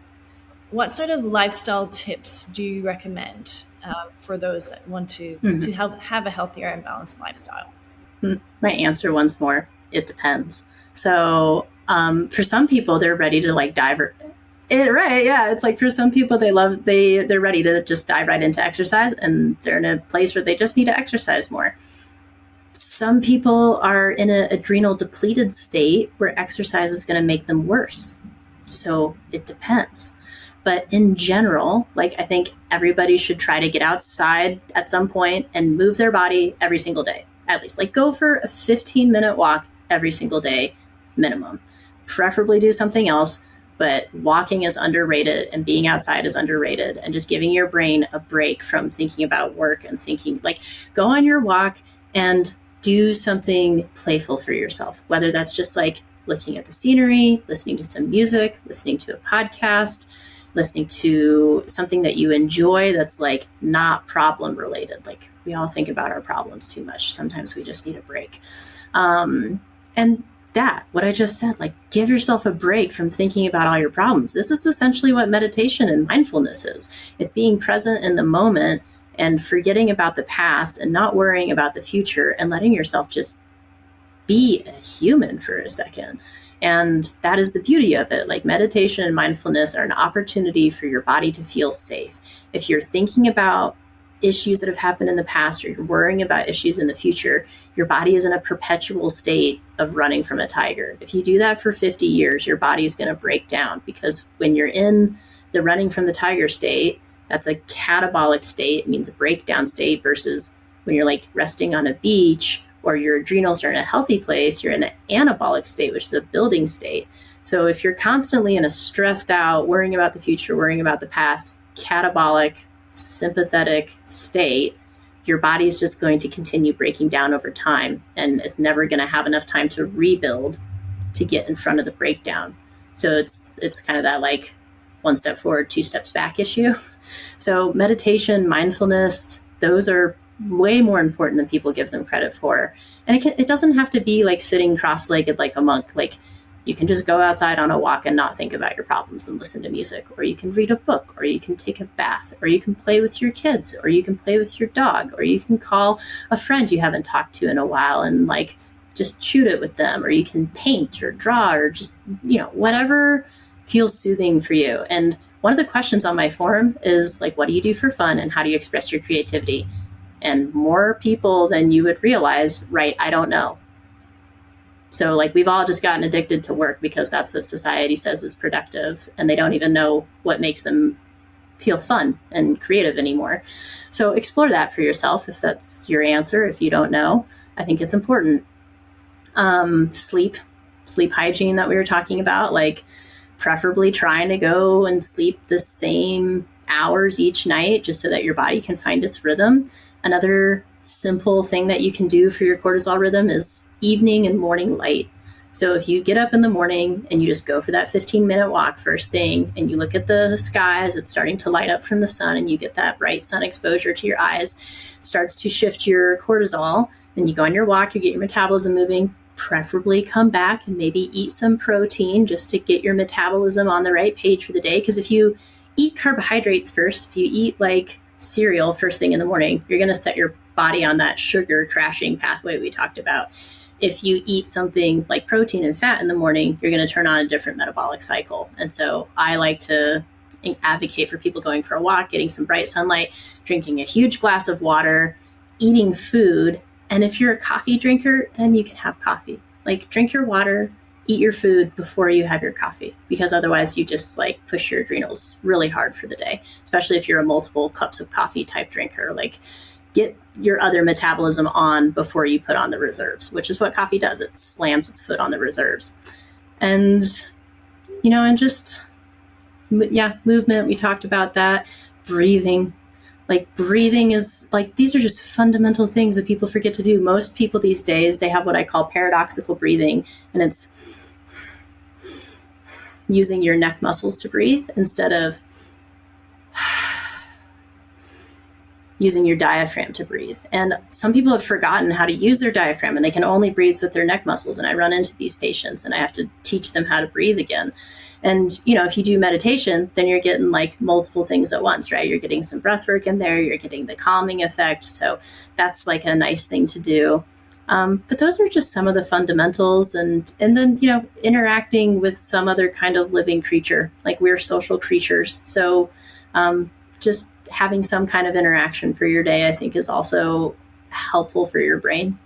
What sort of lifestyle tips do you recommend for those that want to have a healthier and balanced lifestyle? My answer once more, it depends. So for some people, they're ready to like dive right. Yeah. It's like for some people, they're ready to just dive right into exercise, and they're in a place where they just need to exercise more. Some people are in an adrenal depleted state where exercise is going to make them worse. So it depends. But in general, like, I think everybody should try to get outside at some point and move their body every single day, at least. Like, go for a 15-minute walk every single day, minimum. Preferably do something else, but walking is underrated and being outside is underrated, and just giving your brain a break from thinking about work and thinking, like, go on your walk and do something playful for yourself, whether that's just like looking at the scenery, listening to some music, listening to a podcast, listening to something that you enjoy that's like not problem related. Like, we all think about our problems too much. Sometimes we just need a break. And what I just said, like, give yourself a break from thinking about all your problems. This is essentially what meditation and mindfulness is. It's being present in the moment and forgetting about the past and not worrying about the future and letting yourself just be a human for a second. And that is the beauty of it. Like, meditation and mindfulness are an opportunity for your body to feel safe. If you're thinking about issues that have happened in the past, or you're worrying about issues in the future, your body is in a perpetual state of running from a tiger. If you do that for 50 years, your body is going to break down, because when you're in the running from the tiger state, that's a catabolic state. It means a breakdown state, versus when you're like resting on a beach or your adrenals are in a healthy place, you're in an anabolic state, which is a building state. So if you're constantly in a stressed out, worrying about the future, worrying about the past, catabolic sympathetic state, your body's just going to continue breaking down over time, and it's never going to have enough time to rebuild to get in front of the breakdown. So it's kind of that like one step forward, two steps back issue. So meditation, mindfulness, those are way more important than people give them credit for. And it doesn't have to be like sitting cross-legged like a monk. Like, you can just go outside on a walk and not think about your problems and listen to music, or you can read a book, or you can take a bath, or you can play with your kids, or you can play with your dog, or you can call a friend you haven't talked to in a while and like just shoot it with them, or you can paint or draw, or just, whatever feels soothing for you. And one of the questions on my forum is like, what do you do for fun and how do you express your creativity? And more people than you would realize, right, I don't know. So like, we've all just gotten addicted to work because that's what society says is productive, and they don't even know what makes them feel fun and creative anymore. So explore that for yourself if that's your answer. If you don't know, I think it's important. Sleep hygiene that we were talking about, like preferably trying to go and sleep the same hours each night just so that your body can find its rhythm. Another simple thing that you can do for your cortisol rhythm is evening and morning light. So if you get up in the morning and you just go for that 15-minute walk first thing, and you look at the sky as it's starting to light up from the sun, and you get that bright sun exposure to your eyes, starts to shift your cortisol, and you go on your walk, you get your metabolism moving, preferably come back and maybe eat some protein just to get your metabolism on the right page for the day. Because if you eat carbohydrates first, if you eat like cereal first thing in the morning, you're going to set your body on that sugar crashing pathway we talked about. If you eat something like protein and fat in the morning, you're going to turn on a different metabolic cycle. And so I like to advocate for people going for a walk, getting some bright sunlight, drinking a huge glass of water, eating food. And if you're a coffee drinker, then you can have coffee. Like, drink your water, eat your food before you have your coffee, because otherwise you just like push your adrenals really hard for the day, especially if you're a multiple cups of coffee type drinker. Like, get your other metabolism on before you put on the reserves, which is what coffee does. It slams its foot on the reserves. And, and just, movement. We talked about that. Breathing. Like, breathing is like, these are just fundamental things that people forget to do. Most people these days, they have what I call paradoxical breathing, and it's using your neck muscles to breathe instead of using your diaphragm to breathe. And some people have forgotten how to use their diaphragm, and they can only breathe with their neck muscles. And I run into these patients and I have to teach them how to breathe again. And, if you do meditation, then you're getting like multiple things at once, right? You're getting some breath work in there, you're getting the calming effect. So that's like a nice thing to do. But those are just some of the fundamentals. And then, interacting with some other kind of living creature. Like, we're social creatures. So just having some kind of interaction for your day, I think, is also helpful for your brain,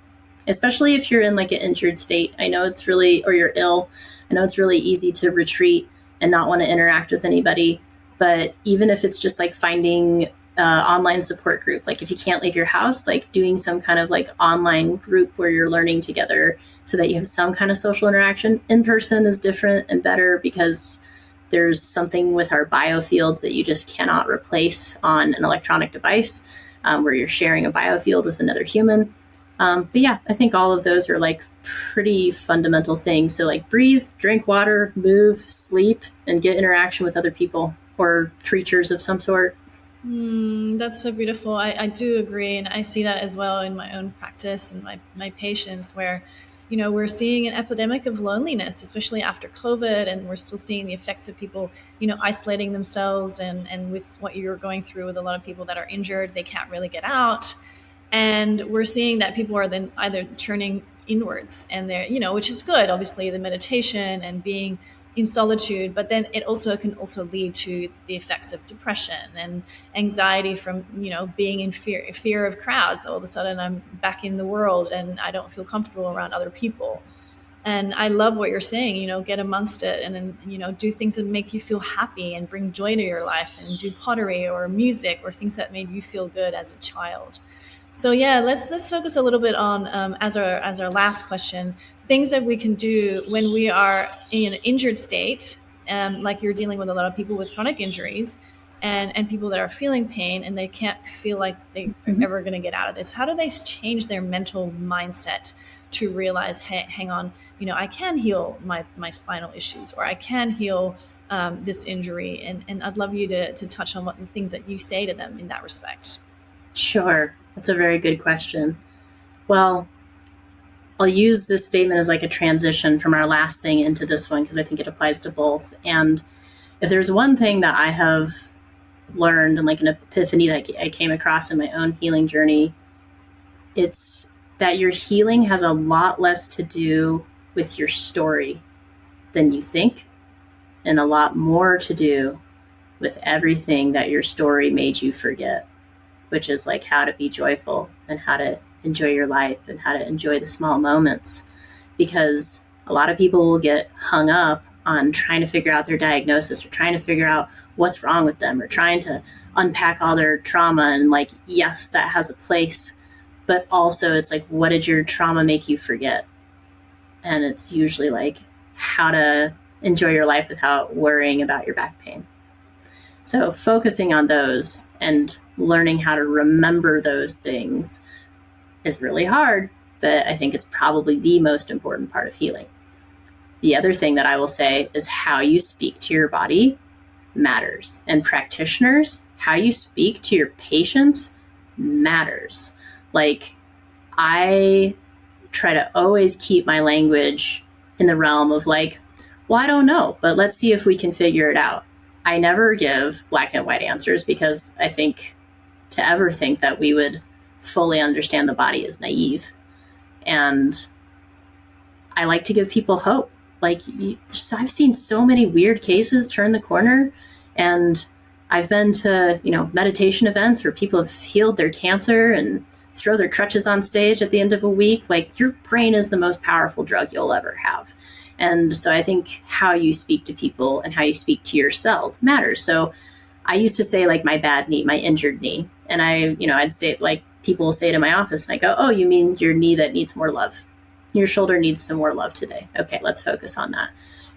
especially if you're in like an injured state. I know it's really, or you're ill. I know it's really easy to retreat and not want to interact with anybody. But even if it's just like finding online support group, like if you can't leave your house, like doing some kind of like online group where you're learning together so that you have some kind of social interaction. In person is different and better because there's something with our biofields that you just cannot replace on an electronic device, where you're sharing a biofield with another human. But yeah, I think all of those are like pretty fundamental things. So like, breathe, drink water, move, sleep, and get interaction with other people or creatures of some sort. That's so beautiful. I do agree. And I see that as well in my own practice and my patients, where, we're seeing an epidemic of loneliness, especially after COVID. And we're still seeing the effects of people, isolating themselves, and with what you're going through with a lot of people that are injured, they can't really get out. And we're seeing that people are then either turning inwards, and they're, which is good, obviously, the meditation and being in solitude, but then it also can also lead to the effects of depression and anxiety from, being in fear of crowds. All of a sudden I'm back in the world and I don't feel comfortable around other people. And I love what you're saying, get amongst it, and then, do things that make you feel happy and bring joy to your life, and do pottery or music or things that made you feel good as a child. So yeah, let's focus a little bit on, as our last question, things that we can do when we are in an injured state, like you're dealing with a lot of people with chronic injuries. and people that are feeling pain and they can't feel like they are ever going to get out of this? How do they change their mental mindset to realize, hey, hang on, I can heal my spinal issues, or I can heal this injury? And I'd love you to touch on what the things that you say to them in that respect. Sure. That's a very good question. Well, I'll use this statement as like a transition from our last thing into this one, because I think it applies to both. And if there's one thing that I have learned, and like an epiphany that I came across in my own healing journey, it's that your healing has a lot less to do with your story than you think, and a lot more to do with everything that your story made you forget, which is like how to be joyful and how to enjoy your life and how to enjoy the small moments. Because a lot of people will get hung up on trying to figure out their diagnosis, or trying to figure out what's wrong with them, or trying to unpack all their trauma. And like, yes, that has a place, but also it's like, what did your trauma make you forget? And it's usually like how to enjoy your life without worrying about your back pain. So focusing on those and learning how to remember those things is really hard, but I think it's probably the most important part of healing. The other thing that I will say is how you speak to your body matters. And practitioners, how you speak to your patients matters. Like, I try to always keep my language in the realm of like, well, I don't know, but let's see if we can figure it out. I never give black and white answers, because I think to ever think that we would fully understand the body is naive. And I like to give people hope. Like, I've seen so many weird cases turn the corner, and I've been to, meditation events where people have healed their cancer and throw their crutches on stage at the end of a week. Like, your brain is the most powerful drug you'll ever have. And so I think how you speak to people and how you speak to your cells matters. So I used to say like my bad knee, my injured knee. And I'd say, like, people will say to my office, and I go, oh, you mean your knee that needs more love? Your shoulder needs some more love today. Okay, let's focus on that.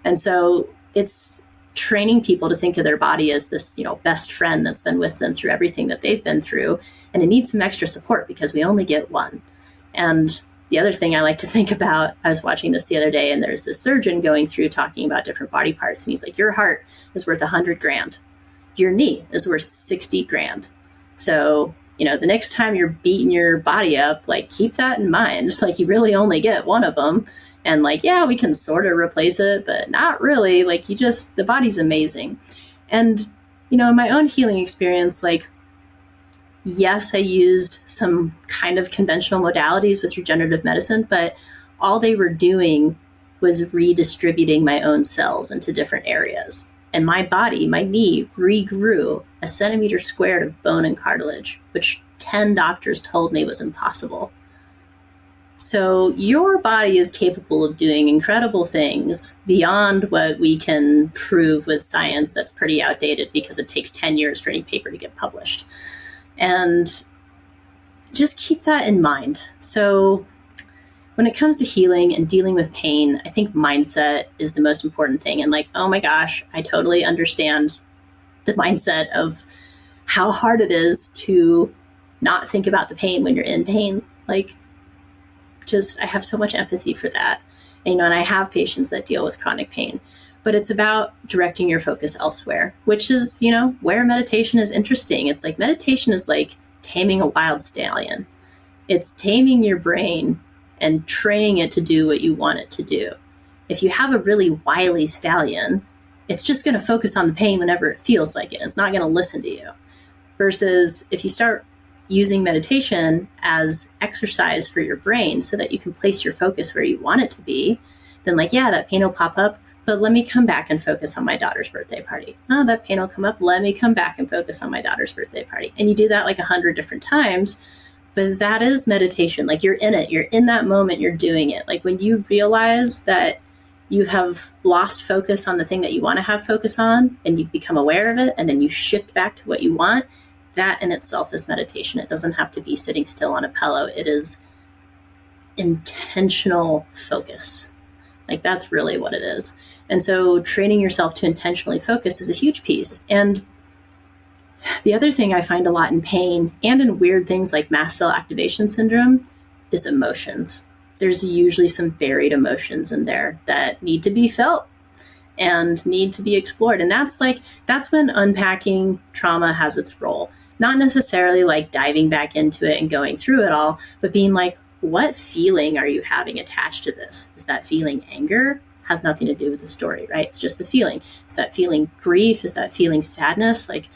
And so it's training people to think of their body as this, best friend that's been with them through everything that they've been through. And it needs some extra support because we only get one. And the other thing I like to think about, I was watching this the other day, and there's this surgeon going through talking about different body parts. And he's like, your heart is worth $100,000. Your knee is worth $60,000. So, the next time you're beating your body up, like, keep that in mind. Like, you really only get one of them. And like, yeah, we can sort of replace it, but not really. Like, the body's amazing. And, in my own healing experience, like, yes, I used some kind of conventional modalities with regenerative medicine, but all they were doing was redistributing my own cells into different areas. And my body, my knee, regrew a centimeter squared of bone and cartilage, which 10 doctors told me was impossible. So your body is capable of doing incredible things beyond what we can prove with science that's pretty outdated, because it takes 10 years for any paper to get published. And just keep that in mind. So when it comes to healing and dealing with pain, I think mindset is the most important thing. And like, oh my gosh, I totally understand the mindset of how hard it is to not think about the pain when you're in pain. Like, I have so much empathy for that. And I have patients that deal with chronic pain, but it's about directing your focus elsewhere, which is, where meditation is interesting. It's like, meditation is like taming a wild stallion. It's taming your brain and training it to do what you want it to do. If you have a really wily stallion, it's just going to focus on the pain whenever it feels like it. It's not going to listen to you. Versus if you start using meditation as exercise for your brain so that you can place your focus where you want it to be, then like, yeah, that pain will pop up, but let me come back and focus on my daughter's birthday party. Oh, that pain will come up. Let me come back and focus on my daughter's birthday party. And you do that like 100 different times, but that is meditation. Like, you're in it. You're in that moment. You're doing it. Like, when you realize that you have lost focus on the thing that you want to have focus on, and you've become aware of it, and then you shift back to what you want, that in itself is meditation. It doesn't have to be sitting still on a pillow. It is intentional focus. Like, that's really what it is. And so training yourself to intentionally focus is a huge piece. And The other thing I find a lot in pain and in weird things like mast cell activation syndrome is emotions. There's usually some buried emotions in there that need to be felt and need to be explored. And that's when unpacking trauma has its role. Not necessarily like diving back into it and going through it all, but being like, what feeling are you having attached to this? Is that feeling anger? Has nothing to do with the story, right? It's just the feeling. Is that feeling grief? Is that feeling sadness? Like,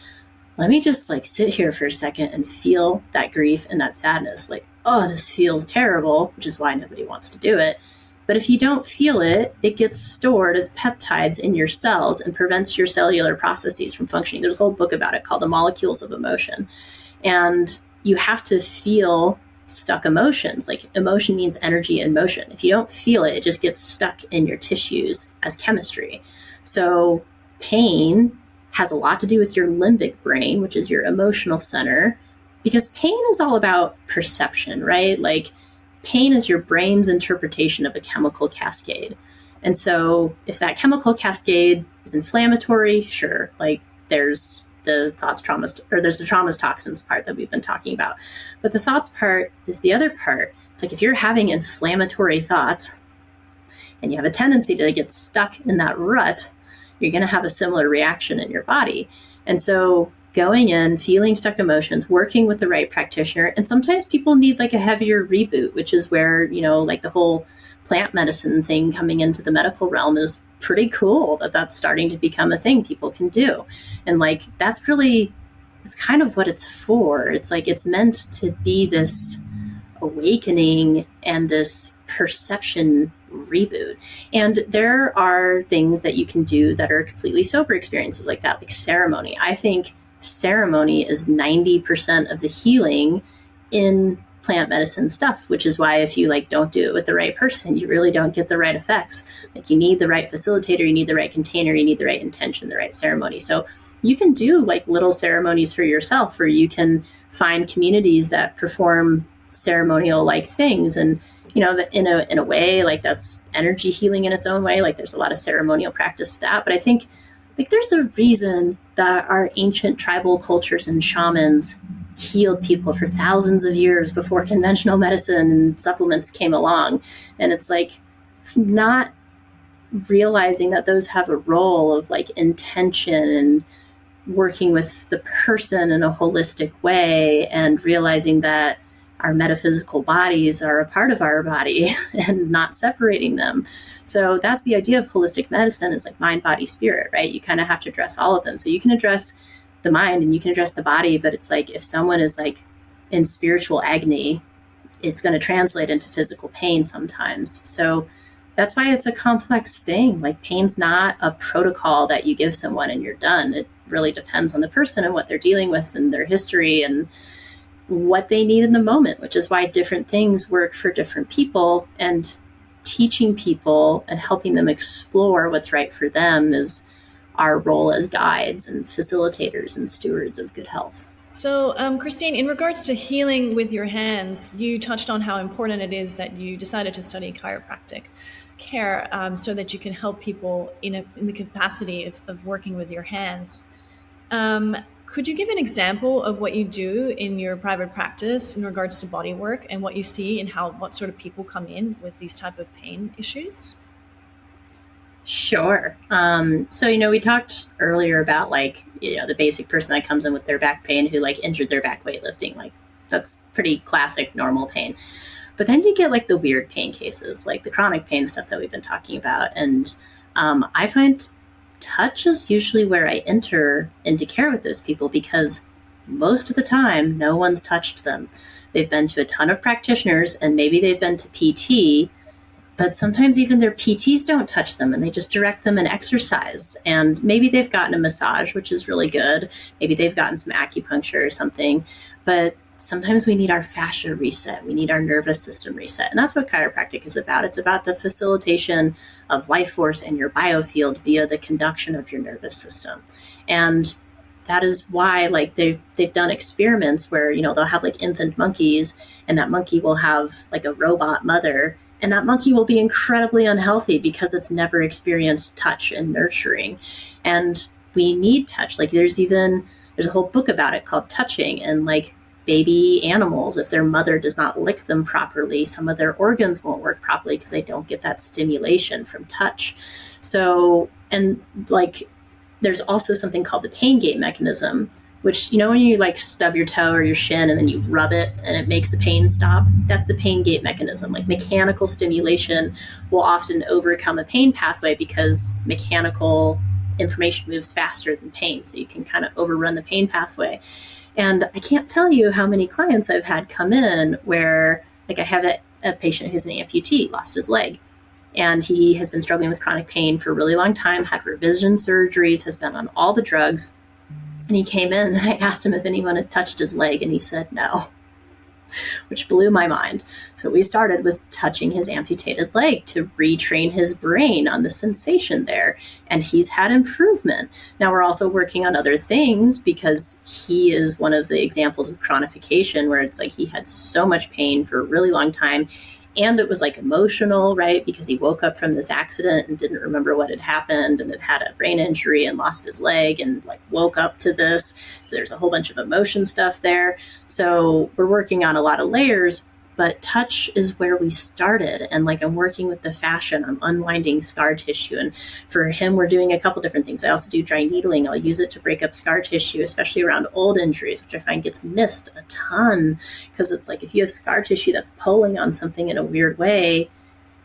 let me just like sit here for a second and feel that grief and that sadness. Like, oh, this feels terrible, which is why nobody wants to do it. But if you don't feel it, it gets stored as peptides in your cells and prevents your cellular processes from functioning. There's a whole book about it called The Molecules of Emotion. And you have to feel stuck emotions. Like, emotion means energy in motion. If you don't feel it, it just gets stuck in your tissues as chemistry. So pain has a lot to do with your limbic brain, which is your emotional center, because pain is all about perception, right? Like, pain is your brain's interpretation of a chemical cascade. And so if that chemical cascade is inflammatory, sure, like there's the there's the traumas toxins part that we've been talking about. But the thoughts part is the other part. It's like if you're having inflammatory thoughts and you have a tendency to get stuck in that rut, you're going to have a similar reaction in your body. And so going in, feeling stuck emotions, working with the right practitioner. And sometimes people need like a heavier reboot, which is where, like the whole plant medicine thing coming into the medical realm is pretty cool that's starting to become a thing people can do. And like, it's kind of what it's for. It's like, it's meant to be this awakening and this perception reboot. And there are things that you can do that are completely sober experiences like that, like ceremony. I think ceremony is 90% of the healing in plant medicine stuff, which is why if you like don't do it with the right person, you really don't get the right effects. Like, you need the right facilitator, you need the right container, you need the right intention, the right ceremony. So you can do like little ceremonies for yourself, or you can find communities that perform ceremonial like things. And in a way, like, that's energy healing in its own way. Like, there's a lot of ceremonial practice to that. But I think like there's a reason that our ancient tribal cultures and shamans healed people for thousands of years before conventional medicine and supplements came along. And it's like not realizing that those have a role of like intention and working with the person in a holistic way, and realizing that our metaphysical bodies are a part of our body and not separating them. So that's the idea of holistic medicine, is like mind, body, spirit, right? You kind of have to address all of them. So you can address the mind and you can address the body, but it's like if someone is like in spiritual agony, it's going to translate into physical pain sometimes. So that's why it's a complex thing. Like, pain's not a protocol that you give someone and you're done. It really depends on the person and what they're dealing with and their history and what they need in the moment, which is why different things work for different people. And teaching people and helping them explore what's right for them is our role as guides and facilitators and stewards of good health. So, Christine, in regards to healing with your hands, you touched on how important it is that you decided to study chiropractic care so that you can help people in the capacity of working with your hands. Could you give an example of what you do in your private practice in regards to body work and what you see and what sort of people come in with these type of pain issues? Sure. So, we talked earlier about like, the basic person that comes in with their back pain who like injured their back weightlifting. Like, that's pretty classic normal pain. But then you get like the weird pain cases, like the chronic pain stuff that we've been talking about. And I find touch is usually where I enter into care with those people, because most of the time, no one's touched them. They've been to a ton of practitioners and maybe they've been to PT, but sometimes even their PTs don't touch them and they just direct them in exercise. And maybe they've gotten a massage, which is really good. Maybe they've gotten some acupuncture or something, but sometimes we need our fascia reset. We need our nervous system reset. And that's what chiropractic is about. It's about the facilitation of life force in your biofield via the conduction of your nervous system. And that is why like they've done experiments where, they'll have like infant monkeys, and that monkey will have like a robot mother, and that monkey will be incredibly unhealthy because it's never experienced touch and nurturing. And we need touch. Like, there's even There's a whole book about it called Touching, and like baby animals, if their mother does not lick them properly, some of their organs won't work properly because they don't get that stimulation from touch. So, and like, there's also something called the pain gate mechanism, which, you know, when you like stub your toe or your shin and then you rub it and it makes the pain stop, that's the pain gate mechanism. Like mechanical stimulation will often overcome a pain pathway because mechanical information moves faster than pain. So you can kind of overrun the pain pathway. And I can't tell you how many clients I've had come in where, like, I have a patient who's an amputee, lost his leg, and he has been struggling with chronic pain for a really long time, had revision surgeries, has been on all the drugs. And he came in and I asked him if anyone had touched his leg, and he said no, which blew my mind. So we started with touching his amputated leg to retrain his brain on the sensation there. And he's had improvement. Now we're also working on other things because he is one of the examples of chronification where it's like he had so much pain for a really long time. And it was like emotional, right? Because he woke up from this accident and didn't remember what had happened and had a brain injury and lost his leg and like woke up to this. So there's a whole bunch of emotion stuff there. So we're working on a lot of layers, but touch is where we started. And like, I'm working with the fascia, I'm unwinding scar tissue. And for him, we're doing a couple different things. I also do dry needling. I'll use it to break up scar tissue, especially around old injuries, which I find gets missed a ton. Because it's like, if you have scar tissue that's pulling on something in a weird way,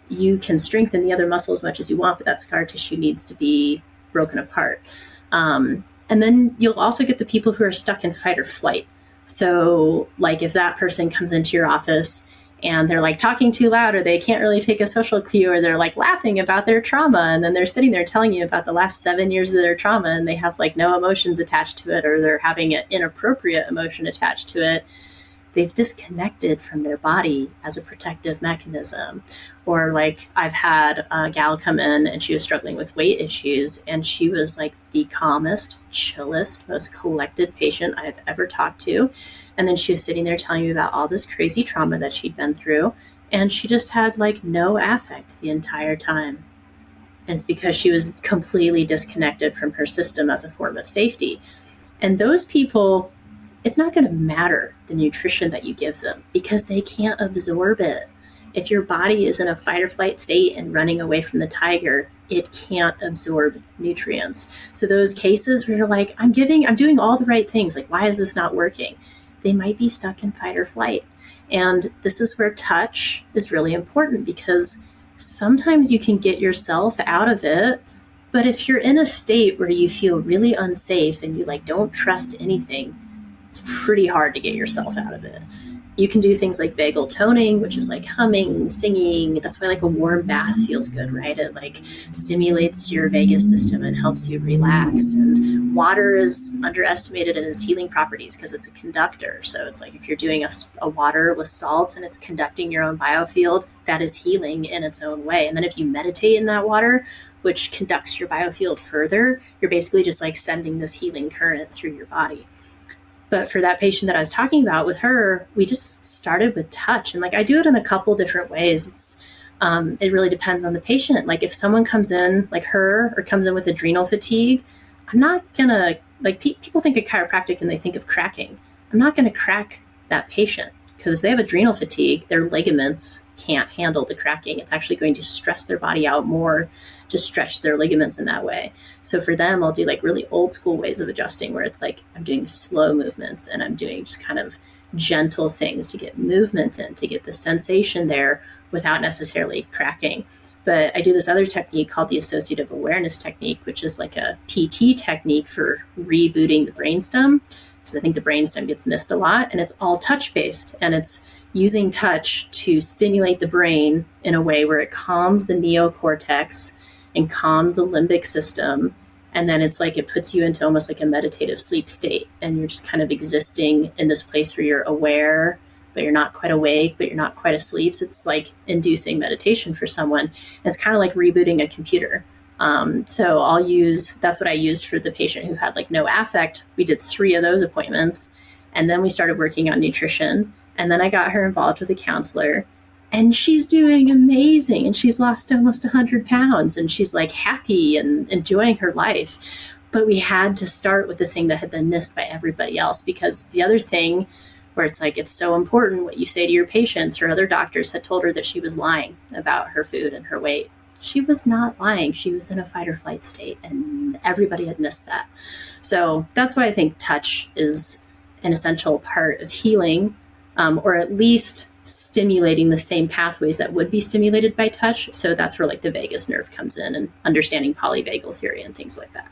you can strengthen the other muscle as much as you want, but that scar tissue needs to be broken apart. And then you'll also get the people who are stuck in fight or flight. So like if that person comes into your office and they're like talking too loud, or they can't really take a social cue, or they're like laughing about their trauma, and then they're sitting there telling you about the last 7 years of their trauma, and they have like no emotions attached to it, or they're having an inappropriate emotion attached to it, they've disconnected from their body as a protective mechanism. Or like I've had a gal come in and she was struggling with weight issues, and she was like the calmest, chillest, most collected patient I've ever talked to. And then she was sitting there telling me about all this crazy trauma that she'd been through, and she just had like no affect the entire time. And it's because she was completely disconnected from her system as a form of safety. And those people, it's not going to matter the nutrition that you give them because they can't absorb it. If your body is in a fight or flight state and running away from the tiger, it can't absorb nutrients. So those cases where you're like, I'm doing all the right things, like, why is this not working? They might be stuck in fight or flight. And this is where touch is really important, because sometimes you can get yourself out of it. But if you're in a state where you feel really unsafe and you like don't trust anything, it's pretty hard to get yourself out of it. You can do things like vagal toning, which is like humming, singing. That's why like a warm bath feels good, right? It like stimulates your vagus system and helps you relax. And water is underestimated in its healing properties because it's a conductor. So it's like if you're doing a water with salts and it's conducting your own biofield, that is healing in its own way. And then if you meditate in that water, which conducts your biofield further, you're basically just like sending this healing current through your body. But for that patient that I was talking about with her, we just started with touch. And like I do it in a couple different ways. It really depends on the patient. Like if someone comes in like her or comes in with adrenal fatigue, I'm not gonna, like people think of chiropractic and they think of cracking. I'm not gonna crack that patient, because if they have adrenal fatigue, their ligaments can't handle the cracking. It's actually going to stress their body out more to stretch their ligaments in that way. So for them, I'll do like really old school ways of adjusting where it's like I'm doing slow movements and I'm doing just kind of gentle things to get movement in, to get the sensation there without necessarily cracking. But I do this other technique called the associative awareness technique, which is like a PT technique for rebooting the brainstem, because I think the brainstem gets missed a lot, and it's all touch based, and it's using touch to stimulate the brain in a way where it calms the neocortex and calms the limbic system. And then it's like it puts you into almost like a meditative sleep state, and you're just kind of existing in this place where you're aware, but you're not quite awake, but you're not quite asleep. So it's like inducing meditation for someone. And it's kind of like rebooting a computer. So that's what I used for the patient who had like no affect. We did 3 of those appointments, and then we started working on nutrition. And then I got her involved with a counselor, and she's doing amazing. And she's lost almost 100 pounds, and she's like happy and enjoying her life. But we had to start with the thing that had been missed by everybody else, because the other thing where it's like, it's so important what you say to your patients, her other doctors had told her that she was lying about her food and her weight. She was not lying. She was in a fight or flight state, and everybody had missed that. So that's why I think touch is an essential part of healing, or at least stimulating the same pathways that would be stimulated by touch. So that's where like the vagus nerve comes in, and understanding polyvagal theory and things like that.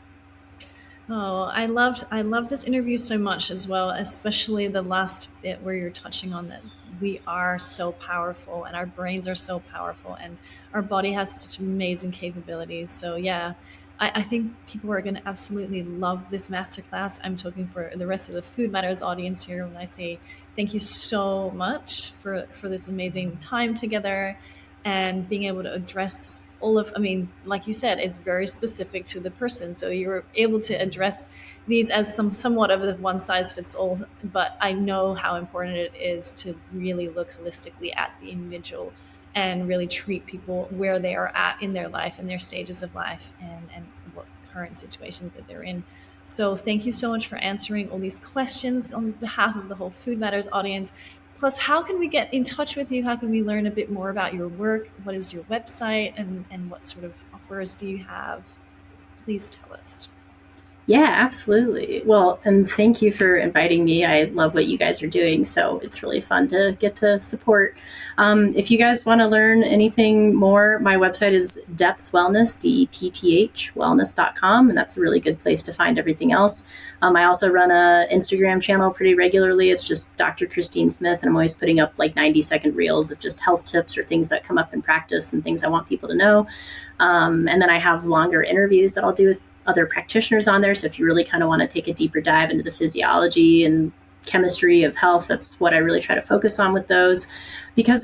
Oh, I loved this interview so much as well, especially the last bit where you're touching on that we are so powerful and our brains are so powerful and our body has such amazing capabilities. So yeah, I think people are going to absolutely love this masterclass. I'm talking for the rest of the Food Matters audience here when I say thank you so much for this amazing time together and being able to address all of, I mean, like you said, it's very specific to the person. So you're able to address these as somewhat of a one size fits all, but I know how important it is to really look holistically at the individual and really treat people where they are at in their life and their stages of life and what current situations that they're in. So thank you so much for answering all these questions on behalf of the whole Food Matters audience. Plus, how can we get in touch with you? How can we learn a bit more about your work? What is your website and what sort of offers do you have? Please tell us. Yeah, absolutely. Well, and thank you for inviting me. I love what you guys are doing, so it's really fun to get to support. If you guys want to learn anything more, my website is Depth Wellness, DEPTH, wellness.com, and that's a really good place to find everything else. I also run an Instagram channel pretty regularly. It's just Dr. Christine Smith, and I'm always putting up like 90-second reels of just health tips or things that come up in practice and things I want people to know. And then I have longer interviews that I'll do with other practitioners on there. So if you really kind of want to take a deeper dive into the physiology and chemistry of health, that's what I really try to focus on with those, because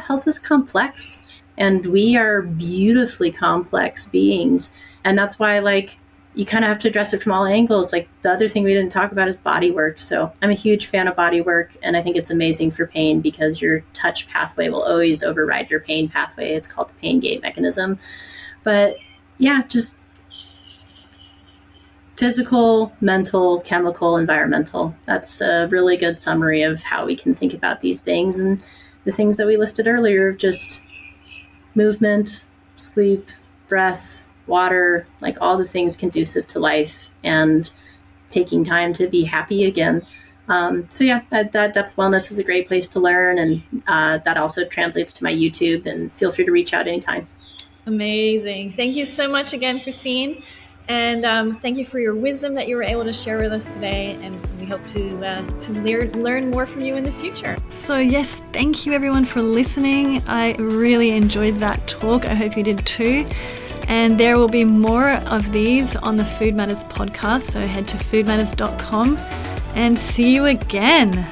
health is complex and we are beautifully complex beings. And that's why you kind of have to address it from all angles. Like the other thing we didn't talk about is body work. So I'm a huge fan of body work, and I think it's amazing for pain because your touch pathway will always override your pain pathway. It's called the pain gate mechanism. But yeah, just physical, mental, chemical, environmental. That's a really good summary of how we can think about these things. And the things that we listed earlier, just movement, sleep, breath, water, like all the things conducive to life and taking time to be happy again. That Depth Wellness is a great place to learn. And that also translates to my YouTube, and feel free to reach out anytime. Amazing. Thank you so much again, Christine. And thank you for your wisdom that you were able to share with us today. And we hope to learn more from you in the future. So yes, thank you everyone for listening. I really enjoyed that talk. I hope you did too. And there will be more of these on the Food Matters podcast. So head to foodmatters.com and see you again.